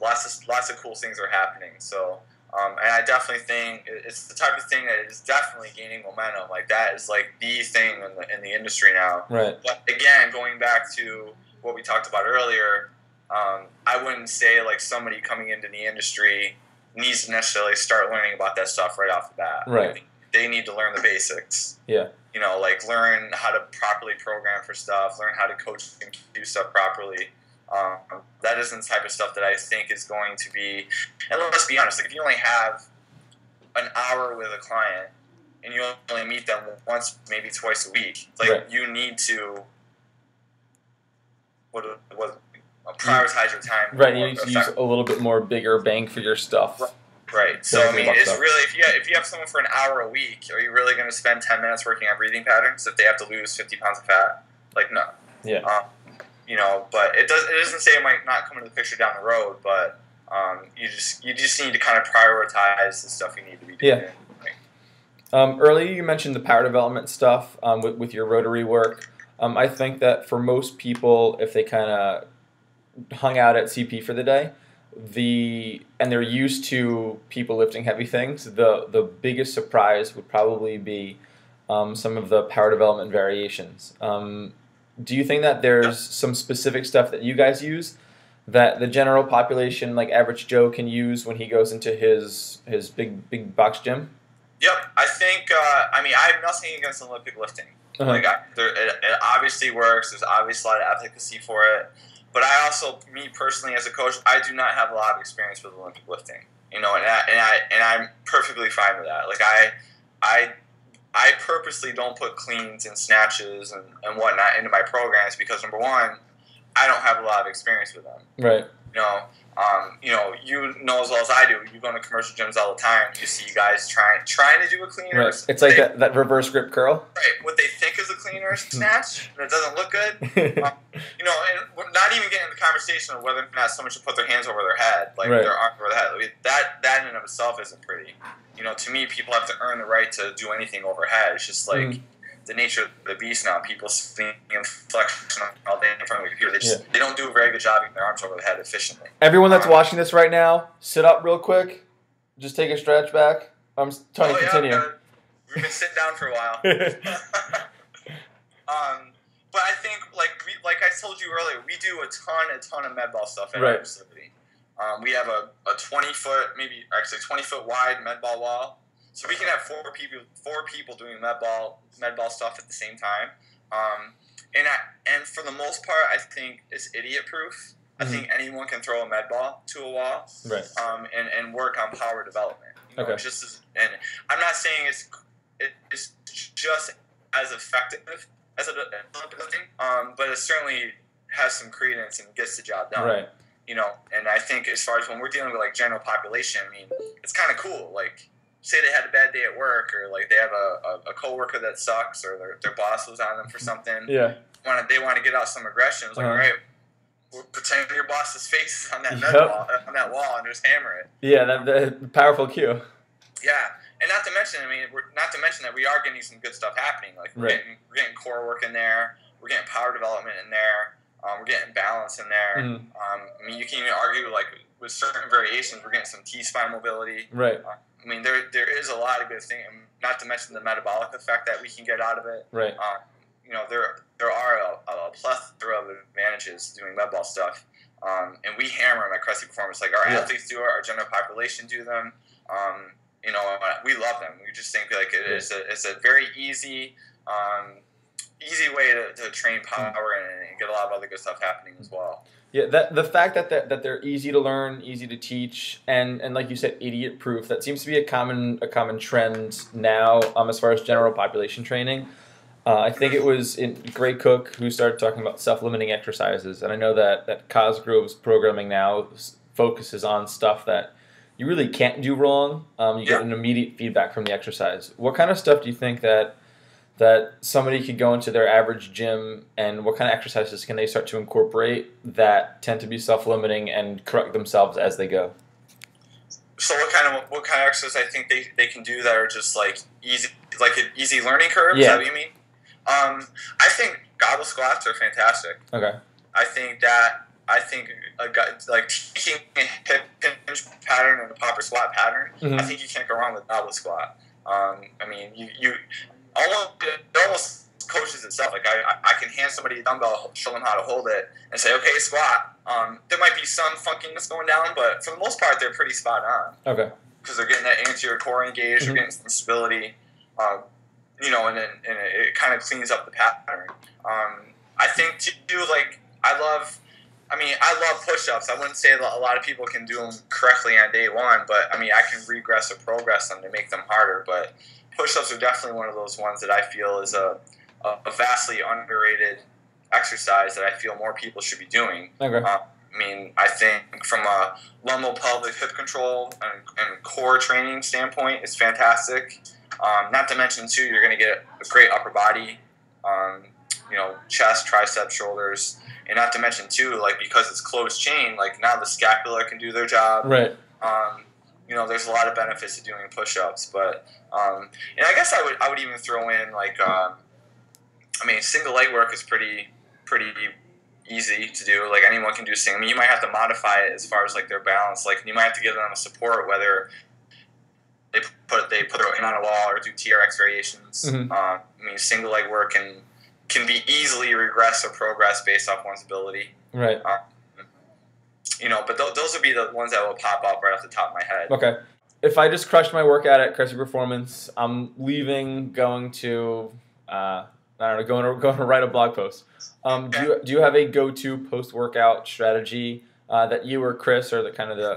Lots of cool things are happening. So, and I definitely think it's the type of thing that is definitely gaining momentum. Like that is like the thing in the industry now. Right. But again, going back to what we talked about earlier, I wouldn't say like somebody coming into the industry needs to necessarily start learning about that stuff right off the bat. Right. Like, they need to learn the basics. Yeah. Like learn how to properly program for stuff, learn how to coach and do stuff properly. That isn't the type of stuff that I think is going to be, and let's be honest, like if you only have an hour with a client and you only meet them once, maybe twice a week, like you need to prioritize your time. Right, you need to use a little bit more bigger bang for your stuff. Right. So I mean, it's really if you have someone for an hour a week, are you really going to spend 10 minutes working on breathing patterns if they have to lose 50 pounds of fat? Like no. Yeah. But it doesn't say it might not come into the picture down the road, but you just need to kind of prioritize the stuff you need to be doing. Yeah. Earlier you mentioned the power development stuff with your rotary work. I think that for most people, if they kind of hung out at CP for the day, and they're used to people lifting heavy things, the biggest surprise would probably be some of the power development variations. Do you think that there's some specific stuff that you guys use that the general population, like average Joe, can use when he goes into his big box gym? Yep, I think. I have nothing against Olympic lifting. Like it obviously works. There's obviously a lot of efficacy for it. But I also, me personally as a coach, I do not have a lot of experience with Olympic lifting. And I'm perfectly fine with that. Like I purposely don't put cleans and snatches and whatnot into my programs because number one, I don't have a lot of experience with them. Right. You know as well as I do. You go into commercial gyms all the time. You see guys trying to do a clean. Right. It's like that reverse grip curl. Right. What they think is a clean or snatch, and it doesn't look good. And we're not even getting into the conversation of whether or not someone should put their hands over their head, like their arm over their head. I mean, that in and of itself isn't pretty. To me, people have to earn the right to do anything overhead. It's just like the nature of the beast now. People swing and flexion all day in front of a computer. They don't do a very good job getting their arms over the head efficiently. Everyone that's watching this right now, sit up real quick. Just take a stretch back. Tony, continue. We've been sitting down for a while. But I think, like I told you earlier, we do a ton of med ball stuff at our facility. We have a 20-foot, maybe actually 20-foot wide med ball wall. So we can have four people doing med ball stuff at the same time. And for the most part, I think it's idiot proof. I think anyone can throw a med ball to a wall, and work on power development. And I'm not saying it's just as effective as a lifting, but it certainly has some credence and gets the job done. Right. And I think as far as when we're dealing with like general population, I mean, it's kind of cool. Like, say they had a bad day at work, or like they have a coworker that sucks, or their boss was on them for something. Yeah. They want to get out some aggression. It's like, all right, we'll pretend your boss's face is on that wall, and just hammer it. Yeah, the powerful cue. Yeah, and not to mention that we are getting some good stuff happening. Like we're getting core work in there, we're getting power development in there, we're getting balance in there. I mean, you can even argue like with certain variations, we're getting some T-spine mobility. Right. I mean, there is a lot of good things, not to mention the metabolic effect that we can get out of it. Right. There are a plethora of advantages doing med ball stuff, and we hammer them at Cressey Performance. Like our athletes do it, our general population do them. We love them. We just think like it's a very easy way to train power and get a lot of other good stuff happening as well. Yeah, the fact that they're easy to learn, easy to teach, and like you said, idiot proof. That seems to be a common trend now as far as general population training. I think it was Gray Cook who started talking about self-limiting exercises, and I know that Cosgrove's programming now focuses on stuff that you really can't do wrong. You get an immediate feedback from the exercise. What kind of stuff do you think that somebody could go into their average gym, and what kind of exercises can they start to incorporate that tend to be self-limiting and correct themselves as they go? So what kind of exercises I think they can do that are just like easy, like an easy learning curve? Yeah. Is that what you mean? I think goblet squats are fantastic. Okay. I think like teaching a hip hinge pattern and a popper squat pattern. Mm-hmm. I think you can't go wrong with goblet squat. I mean, you almost coaches itself. Like I can hand somebody a dumbbell, show them how to hold it, and say, okay, squat. There might be some funkiness going down, but for the most part, they're pretty spot on. Okay. Because they're getting that anterior core engaged, they're getting some stability, and it kind of cleans up the pattern. I think too, like I love push-ups. I wouldn't say that a lot of people can do them correctly on day one, but I mean I can regress or progress them to make them harder. But push-ups are definitely one of those ones that I feel is a vastly underrated exercise that I feel more people should be doing. Okay. I mean, I think from a lumbo-pelvic hip control and core training standpoint, it's fantastic. Not to mention, too, you're going to get a great upper body, chest, triceps, shoulders. And not to mention, too, like because it's closed chain, like now the scapula can do their job. Right. There's a lot of benefits to doing push-ups. But, and I guess I would even throw in, like, single leg work is pretty easy to do. Like anyone can do single. I mean, you might have to modify it as far as like their balance. Like you might have to give them a support, whether they put their in on a wall or do TRX variations. Mm-hmm. Single leg work can be easily regress or progress based off one's ability. Right. But those would be the ones that will pop up right off the top of my head. Okay. If I just crushed my workout at Cressey Performance, I'm leaving, going to going to write a blog post. Do you have a go-to post-workout strategy that you or Chris or the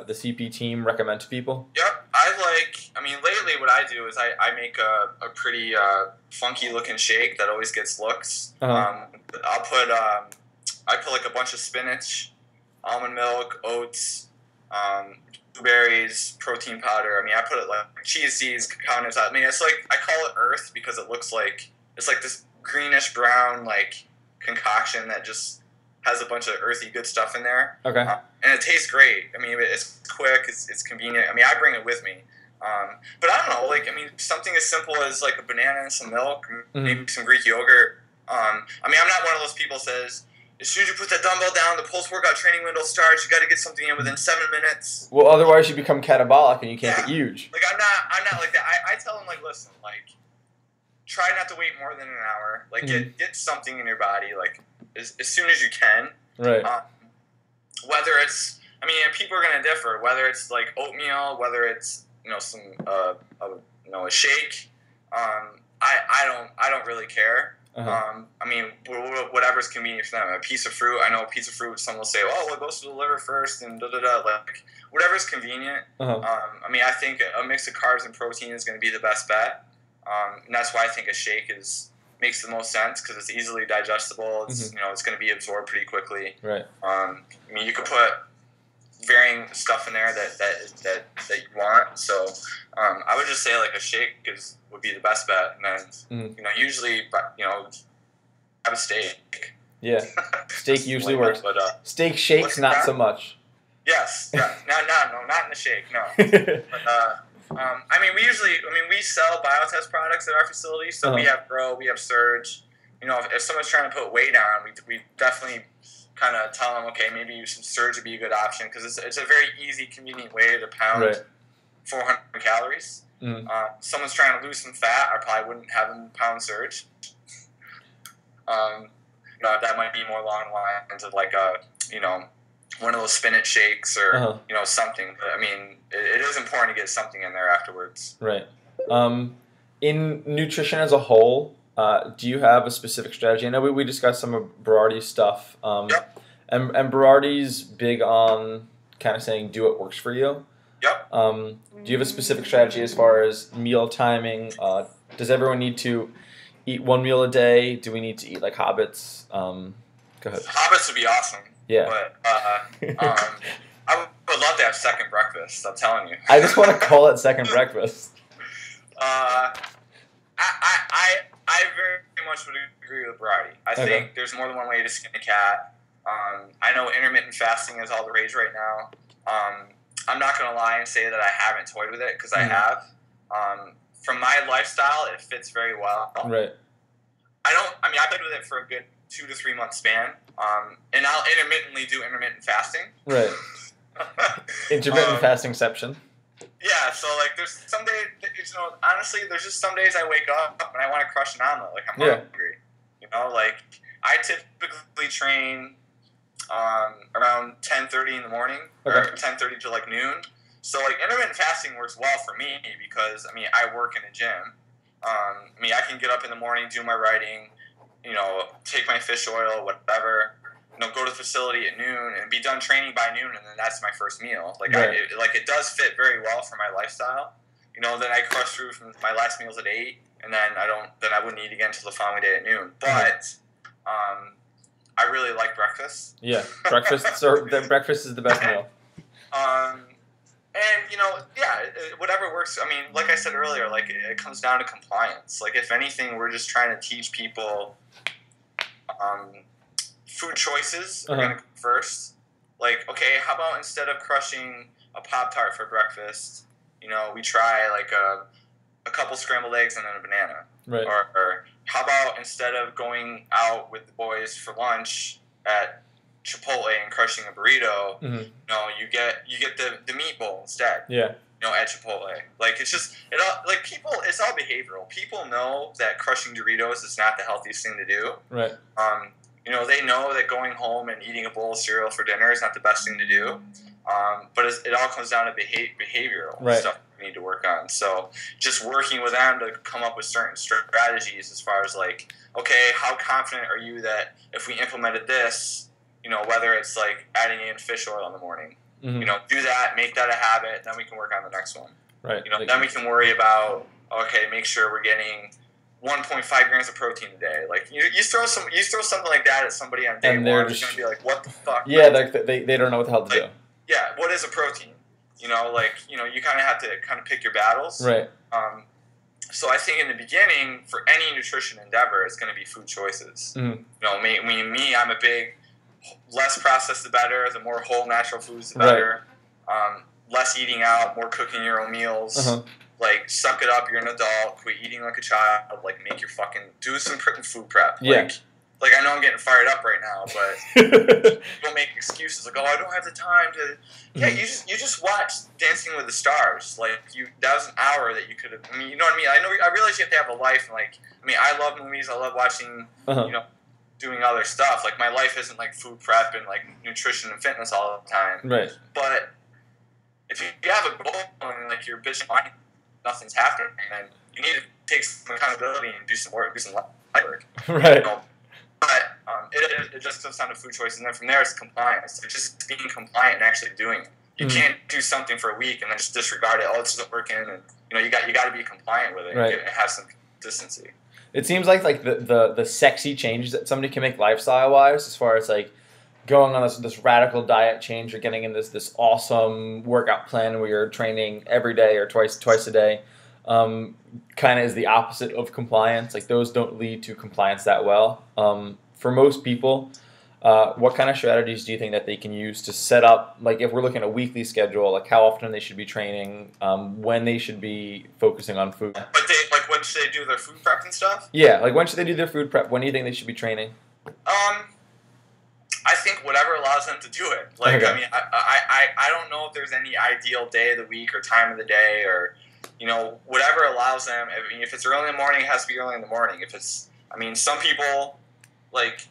CP team recommend to people? Yep. Lately what I do is I make a pretty funky looking shake that always gets looks. Uh-huh. I put like a bunch of spinach, almond milk, oats, blueberries, protein powder. I put it like chia seeds, cacao nuts. It's like, I call it earth because it looks like, it's like this greenish brown like concoction that just has a bunch of earthy good stuff in there. Okay. And it tastes great. It's quick, it's convenient. I bring it with me. But I don't know, something as simple as like a banana and some milk, maybe some Greek yogurt. I'm not one of those people that says, as soon as you put that dumbbell down, the post-workout training window starts, you got to get something in within 7 minutes. Well, otherwise you become catabolic and you can't get huge. Like, I'm not like that. I tell them, like, listen, like, try not to wait more than an hour. Like, get something in your body, like, as soon as you can. Right. Whether it's, people are going to differ. Whether it's, like, oatmeal, whether it's, a shake. I don't really care. Uh-huh. Whatever's convenient for them. A piece of fruit. I know a piece of fruit, some will say, oh, well, it goes to the liver first, and da-da-da. Like, whatever's convenient. Uh-huh. I think a mix of carbs and protein is going to be the best bet. And that's why I think a shake makes the most sense, because it's easily digestible. It's, it's going to be absorbed pretty quickly. Right. You could put varying stuff in there that you want. So I would just say like a shake would be the best bet, and then usually have a steak. Yeah, steak usually works. But steak shakes not so much. Yes, yeah, no, not in the shake, no. But we sell biotest products at our facility, so we have Grow, we have Surge. If someone's trying to put weight on, we definitely kind of tell them, okay, maybe some Surge would be a good option, because it's a very easy, convenient way to pound 400 calories. Someone's trying to lose some fat, I probably wouldn't have them pound Surge. That might be more along the lines of like one of those spinach shakes or something. But it is important to get something in there afterwards. Right. In nutrition as a whole, do you have a specific strategy? I know we discussed some of Berardi's stuff. Yep. And Berardi's big on kind of saying do what works for you. Yep. Do you have a specific strategy as far as meal timing? Does everyone need to eat one meal a day? Do we need to eat like hobbits? Go ahead. Hobbits would be awesome. Yeah. But I would love to have second breakfast. I'm telling you. I just want to call it second breakfast. I very much would agree with variety. I think there's more than one way to skin a cat. I know intermittent fasting is all the rage right now. I'm not going to lie and say that I haven't toyed with it, because I have. From my lifestyle, it fits very well. Right. I played with it for a good 2 to 3 month span. And I'll intermittently do intermittent fasting. Right. Intermittent fastingception. Yeah, so like there's some days, honestly, there's just some days I wake up and I want to crush an omelet. Like I'm hungry. Like I typically train around 10:30 in the morning, or 10:30 to like noon. So like intermittent fasting works well for me because I work in a gym. I can get up in the morning, do my writing, take my fish oil, whatever. Go to the facility at noon and be done training by noon, and then that's my first meal. It does fit very well for my lifestyle. Then I crush through from my last meals at 8, and then I wouldn't eat again until the following day at noon. But I really like breakfast. Yeah, breakfast is the best meal. Whatever works. Like I said earlier, it comes down to compliance. Like if anything, we're just trying to teach people food choices are going to come first. Like, okay, how about instead of crushing a Pop-Tart for breakfast, we try like a couple scrambled eggs and then a banana. Right. Or how about instead of going out with the boys for lunch at Chipotle and crushing a burrito, you get the meat bowl instead. Yeah. At Chipotle. Like it's all behavioral. People know that crushing Doritos is not the healthiest thing to do. Right. They know that going home and eating a bowl of cereal for dinner is not the best thing to do. But it all comes down to behavioral stuff we need to work on. So just working with them to come up with certain strategies as far as like, okay, how confident are you that if we implemented this, whether it's like adding in fish oil in the morning, do that, make that a habit, then we can work on the next one. Right. Then we can worry about, okay, make sure we're getting 1.5 grams of protein a day. Like you throw something like that at somebody on day one, they're just gonna be like, "What the fuck?" Yeah, they don't know what the hell to do. Yeah, what is a protein? You kind of have to pick your battles. Right. So I think in the beginning, for any nutrition endeavor, it's going to be food choices. Mm-hmm. Me, I'm a big less processed the better. The more whole natural foods, the better. Right. Less eating out, more cooking your own meals. Uh-huh. Like, suck it up, you're an adult, quit eating like a child, do some food prep. Yeah. Like, I know I'm getting fired up right now, but people make excuses like, oh, I don't have the time to. Yeah, you just watched Dancing with the Stars. Like, that was an hour that you could have. You know what I mean? I realize you have to have a life. And, I love movies. I love watching. Doing other stuff. Like, my life isn't like food prep and like nutrition and fitness all the time. Right. But if you have a goal and like you're bitching, nothing's happening, and you need to take some accountability and do some work, do some light work. Right. But it just comes down to food choices, and then from there it's compliance. It's just being compliant and actually doing it. You can't do something for a week and then just disregard it. Oh, it's not working, and you got to be compliant with it and have some consistency. It seems like the sexy changes that somebody can make lifestyle wise, as far as like going on this radical diet change or getting in this awesome workout plan where you're training every day or twice a day, kind of is the opposite of compliance. Like, those don't lead to compliance that well. For most people, what kind of strategies do you think that they can use to set up, like if we're looking at a weekly schedule, like how often they should be training, when they should be focusing on food? Like when should they do their food prep and stuff? Yeah, like when should they do their food prep? When do you think they should be training? I think whatever allows them to do it. Like, okay. I don't know if there's any ideal day of the week or time of the day or, whatever allows them. If it's early in the morning, it has to be early in the morning. If it's, some people, like,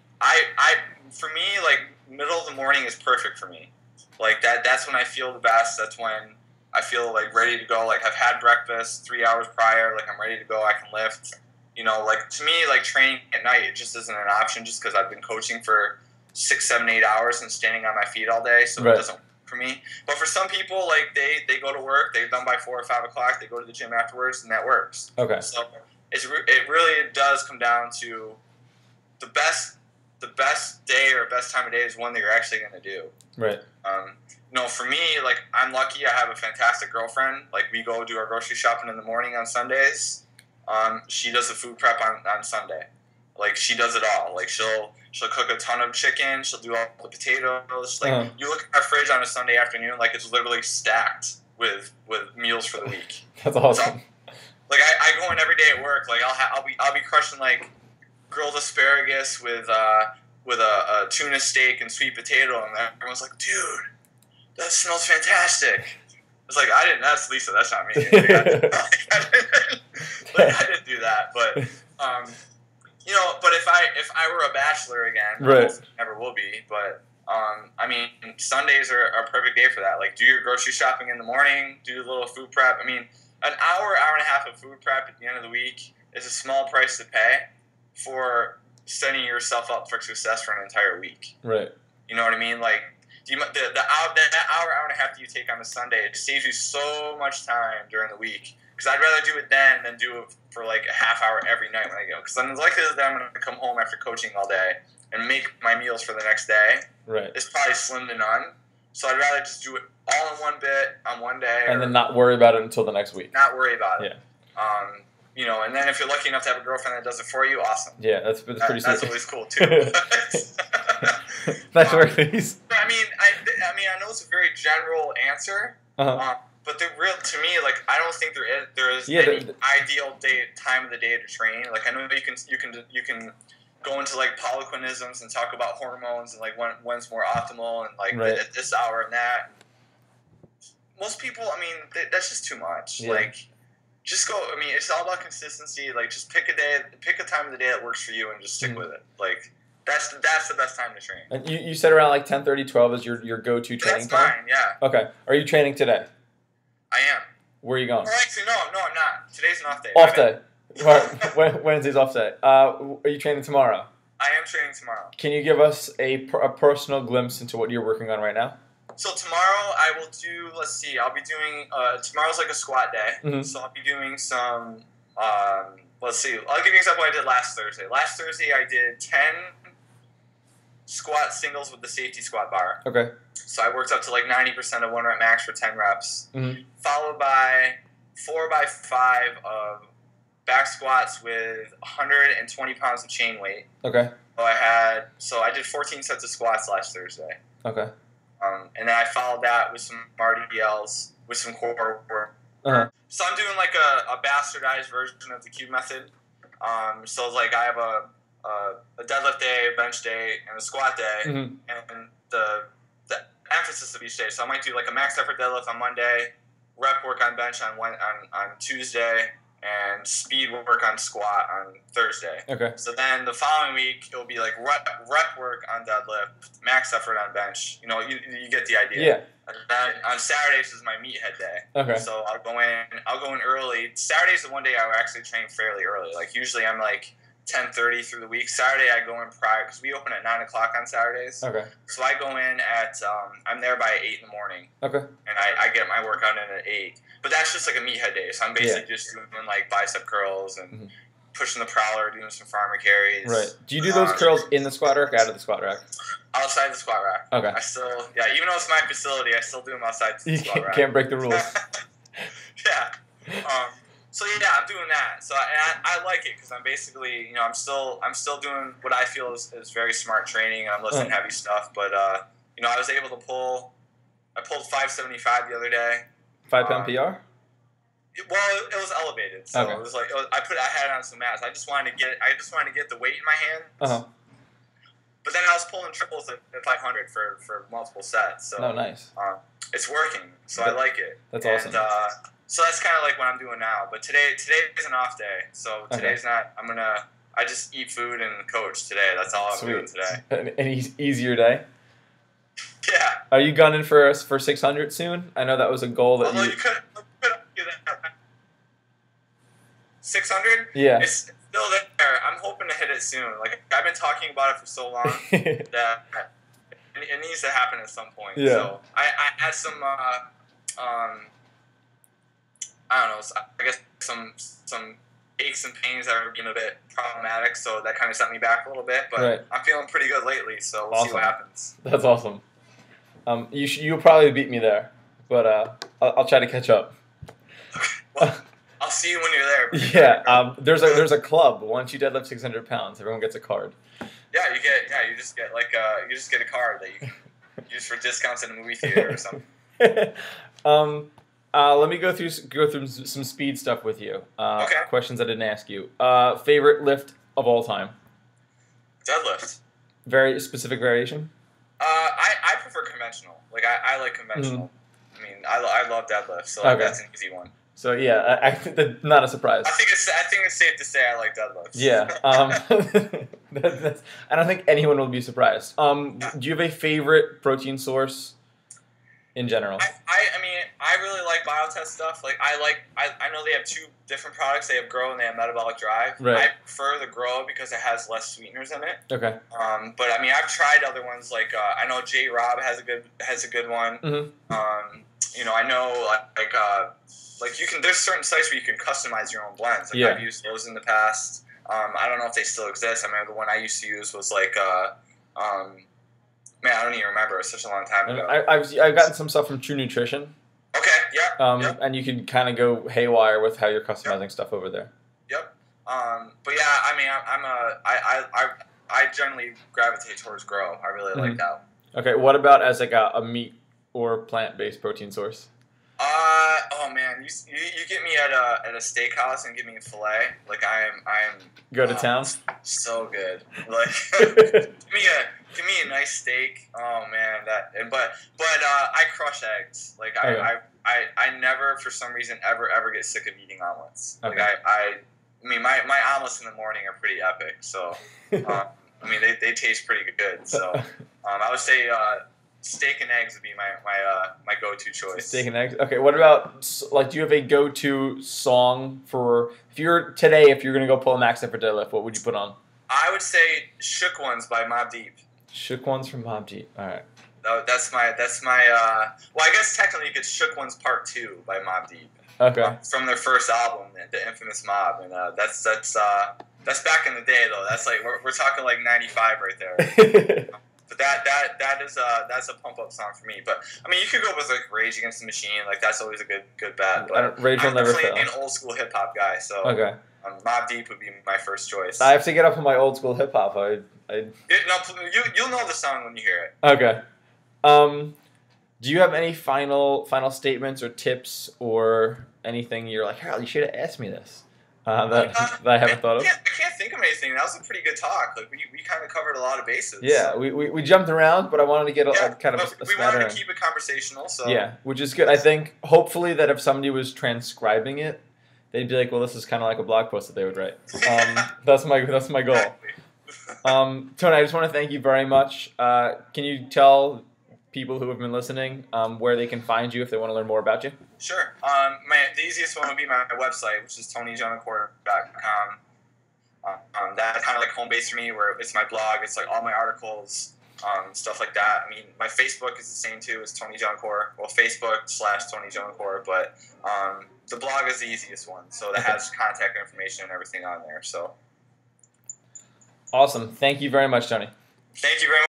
for me, like, middle of the morning is perfect for me. Like, that's when I feel the best. That's when I feel, like, ready to go. Like, I've had breakfast 3 hours prior. Like, I'm ready to go. I can lift. Like, to me, like, training at night, it just isn't an option just because I've been coaching for 6, 7, 8 hours and standing on my feet all day, so It doesn't work for me. But for some people, like, they go to work, they're done by 4 or 5 o'clock, they go to the gym afterwards, and that works. Okay. So it really does come down to the best day or best time of day is one that you're actually going to do. Right. For me, like, I'm lucky I have a fantastic girlfriend. Like, we go do our grocery shopping in the morning on Sundays. She does the food prep on Sunday. Like, she does it all. Like, she'll cook a ton of chicken. She'll do all the potatoes. Like, you look at our fridge on a Sunday afternoon, like, it's literally stacked with meals for the week. That's awesome. Like, I go in every day at work. Like, I'll be crushing, like, grilled asparagus with a tuna steak and sweet potato, and everyone's like, "Dude, that smells fantastic." It's like, that's Lisa, that's not me. I didn't do that, but but if I were a bachelor again, right. I never will be, but I mean, Sundays are a perfect day for that. Like, do your grocery shopping in the morning, do a little food prep. I mean, an hour and a half of food prep at the end of the week is a small price to pay for setting yourself up for success for an entire week. Right. You know what I mean? Like, that hour and a half that you take on a Sunday, it saves you so much time during the week. Because I'd rather do it then than do it for like a half hour every night when I go. Because then it's likely that I'm going to come home after coaching all day and make my meals for the next day. Right. It's probably slim to none. So I'd rather just do it all in one bit on one day. And then not worry about it until the next week. Not worry about it. Yeah. And then if you're lucky enough to have a girlfriend that does it for you, awesome. Yeah, that's pretty sweet. That's always cool too. Nice work, ladies. I mean, I know it's a very general answer, but to me, like, I don't think there is any ideal time of the day to train. Like, I know you can go into like polyquinisms and talk about hormones and like when's more optimal and like at this hour and that. Most people, I mean, that's just too much. Yeah. Like, just go. I mean, it's all about consistency. Like, just pick a time of the day that works for you, and just stick with it. Like, that's the best time to train. And you said around like 10:30, 12 is your go-to training time? That's fine, yeah. Okay. Are you training today? I am. Where are you going? Well, actually, no, I'm not. Today's an off day. Off day. Wednesday's off day. Are you training tomorrow? I am training tomorrow. Can you give us a personal glimpse into what you're working on right now? So tomorrow I will do, I'll be doing, tomorrow's like a squat day. Mm-hmm. So I'll be doing some, I'll give you an example what I did last Thursday. Last Thursday I did 10 squat singles with the safety squat bar. Okay. So I worked up to like 90% of 1 rep max for 10 reps. Mm-hmm. Followed by 4x5 of back squats with 120 pounds of chain weight. Okay. So I did 14 sets of squats last Thursday. Okay. And then I followed that with some RDLs, with some core work. Uh-huh. So I'm doing like a bastardized version of the cube method. So like I have a deadlift day, a bench day, and a squat day, mm-hmm. and the emphasis of each day. So I might do like a max effort deadlift on Monday, rep work on bench on Tuesday, and speed work on squat on Thursday. Okay. So then the following week, it'll be like rep work on deadlift, max effort on bench. You know, you get the idea. Yeah. And then on Saturdays is my meathead day. Okay. So I'll go in early. Saturday's the one day I will actually train fairly early. Like usually I'm like 10:30 through the week. Saturday I go in prior because we open at 9 o'clock on Saturdays. Okay. So I go in at I'm there by 8 in the morning. Okay. And I get my workout in at 8. But that's just like a meathead day. So I'm basically just doing like bicep curls and mm-hmm. pushing the prowler, doing some farmer carries. Right. Do you do those curls in the squat rack or out of the squat rack? Outside the squat rack. Okay. Even though it's my facility, I still do them outside the squat rack. Can't break the rules. Yeah. So yeah, I'm doing that. So I like it because I'm basically, I'm still doing what I feel is very smart training, and I'm lifting heavy stuff. But I was able to I pulled 575 the other day. 5-pound PR? Well, it was elevated, so it was like I had it on some mats. I just wanted to get the weight in my hand. Uh-huh. But then I was pulling triples at 500 for multiple sets. So nice. It's working, so I like it. That's awesome. So that's kind of like what I'm doing now. But today is an off day, so today's not. I just eat food and coach today. That's all I'm doing today. An easier day. Yeah. Are you gunning for 600 soon? I know that was a goal that you could do that. 600? Yeah. It's still there. I'm hoping to hit it soon. Like, I've been talking about it for so long that it needs to happen at some point. Yeah. So I had some I don't know, I guess some aches and pains that are being a bit problematic, so that kind of set me back a little bit. But Right. I'm feeling pretty good lately, so we'll see what happens. That's awesome. You'll probably beat me there, but I'll try to catch up. Well, I'll see you when you're there. Yeah. There's a club. Once you deadlift 600 pounds, everyone gets a card. Yeah, you just get a card that you can use for discounts in a movie theater or something. Let me go through some speed stuff with you. Okay. Questions I didn't ask you. Favorite lift of all time? Deadlift. Very specific variation? I prefer conventional. Like I like conventional. I mean, I love deadlift, so that's an easy one. So yeah, I think that's not a surprise. I think it's safe to say I like deadlifts. Yeah. I don't think anyone will be surprised. Do you have a favorite protein source in general? I mean, I really like biotest stuff. Like I know they have two different products. They have Grow and they have Metabolic Drive. Right. I prefer the Grow because it has less sweeteners in it. Okay. But I mean, I've tried other ones. Like I know J Rob has a good one. Mm-hmm. You know, I know like you can. There's certain sites where you can customize your own blends. Like I've used those in the past. I don't know if they still exist. I remember the one I used to use was like man, I don't even remember. It was such a long time ago. I've gotten some stuff from True Nutrition. Okay. Yeah. And you can kind of go haywire with how you're customizing stuff over there. Yep. But yeah, I mean, I generally gravitate towards Grow. I really like that. Okay. What about as like a meat or plant-based protein source? Oh man, you get me at a steakhouse and give me a fillet. Like I'm go to town. So good. Like give me a nice steak. Oh man, but I crush eggs. Like I never for some reason ever get sick of eating omelets. Okay. Like I mean my omelets in the morning are pretty epic. So I mean they taste pretty good. So I would say steak and eggs would be my go-to choice. Steak and eggs. Okay. What about like? Do you have a go-to song for if you're gonna go pull a max up for deadlift? What would you put on? I would say "Shook Ones" by Mobb Deep. Shook Ones from Mobb Deep. All right. That's my. Well, I guess technically it's "Shook Ones Part 2" by Mobb Deep. Okay. From their first album, the infamous Mob, and that's back in the day though. That's like we're talking like '95 right there. But that's a pump up song for me. But I mean, you could go with like Rage Against the Machine. Like that's always a good bet. But Rage will never fail. I'm an old school hip hop guy, so okay. Mobb Deep would be my first choice. I have to get up on my old school hip hop. You'll know the song when you hear it. Okay. Do you have any final statements or tips or anything you're like, Harold, you should have asked me this that I haven't thought of? I can't think of anything. That was a pretty good talk. Like we kind of covered a lot of bases. Yeah, we jumped around, but I wanted to get a kind of a we wanted to keep it conversational. So yeah, which is good. I think hopefully that if somebody was transcribing it, they'd be like, well, this is kind of like a blog post that they would write. That's my goal. Exactly. Tony, I just want to thank you very much. Can you tell people who have been listening where they can find you if they want to learn more about you? Sure. The easiest one would be my website, which is TonyGentilcore.com. That's kind of like home base for me, where it's my blog. It's like all my articles, stuff like that. I mean, my Facebook is the same too. It's Tony Gentilcore. Well, Facebook/Tony Gentilcore, but the blog is the easiest one. So that has contact information and everything on there. So awesome. Thank you very much, Tony. Thank you very much.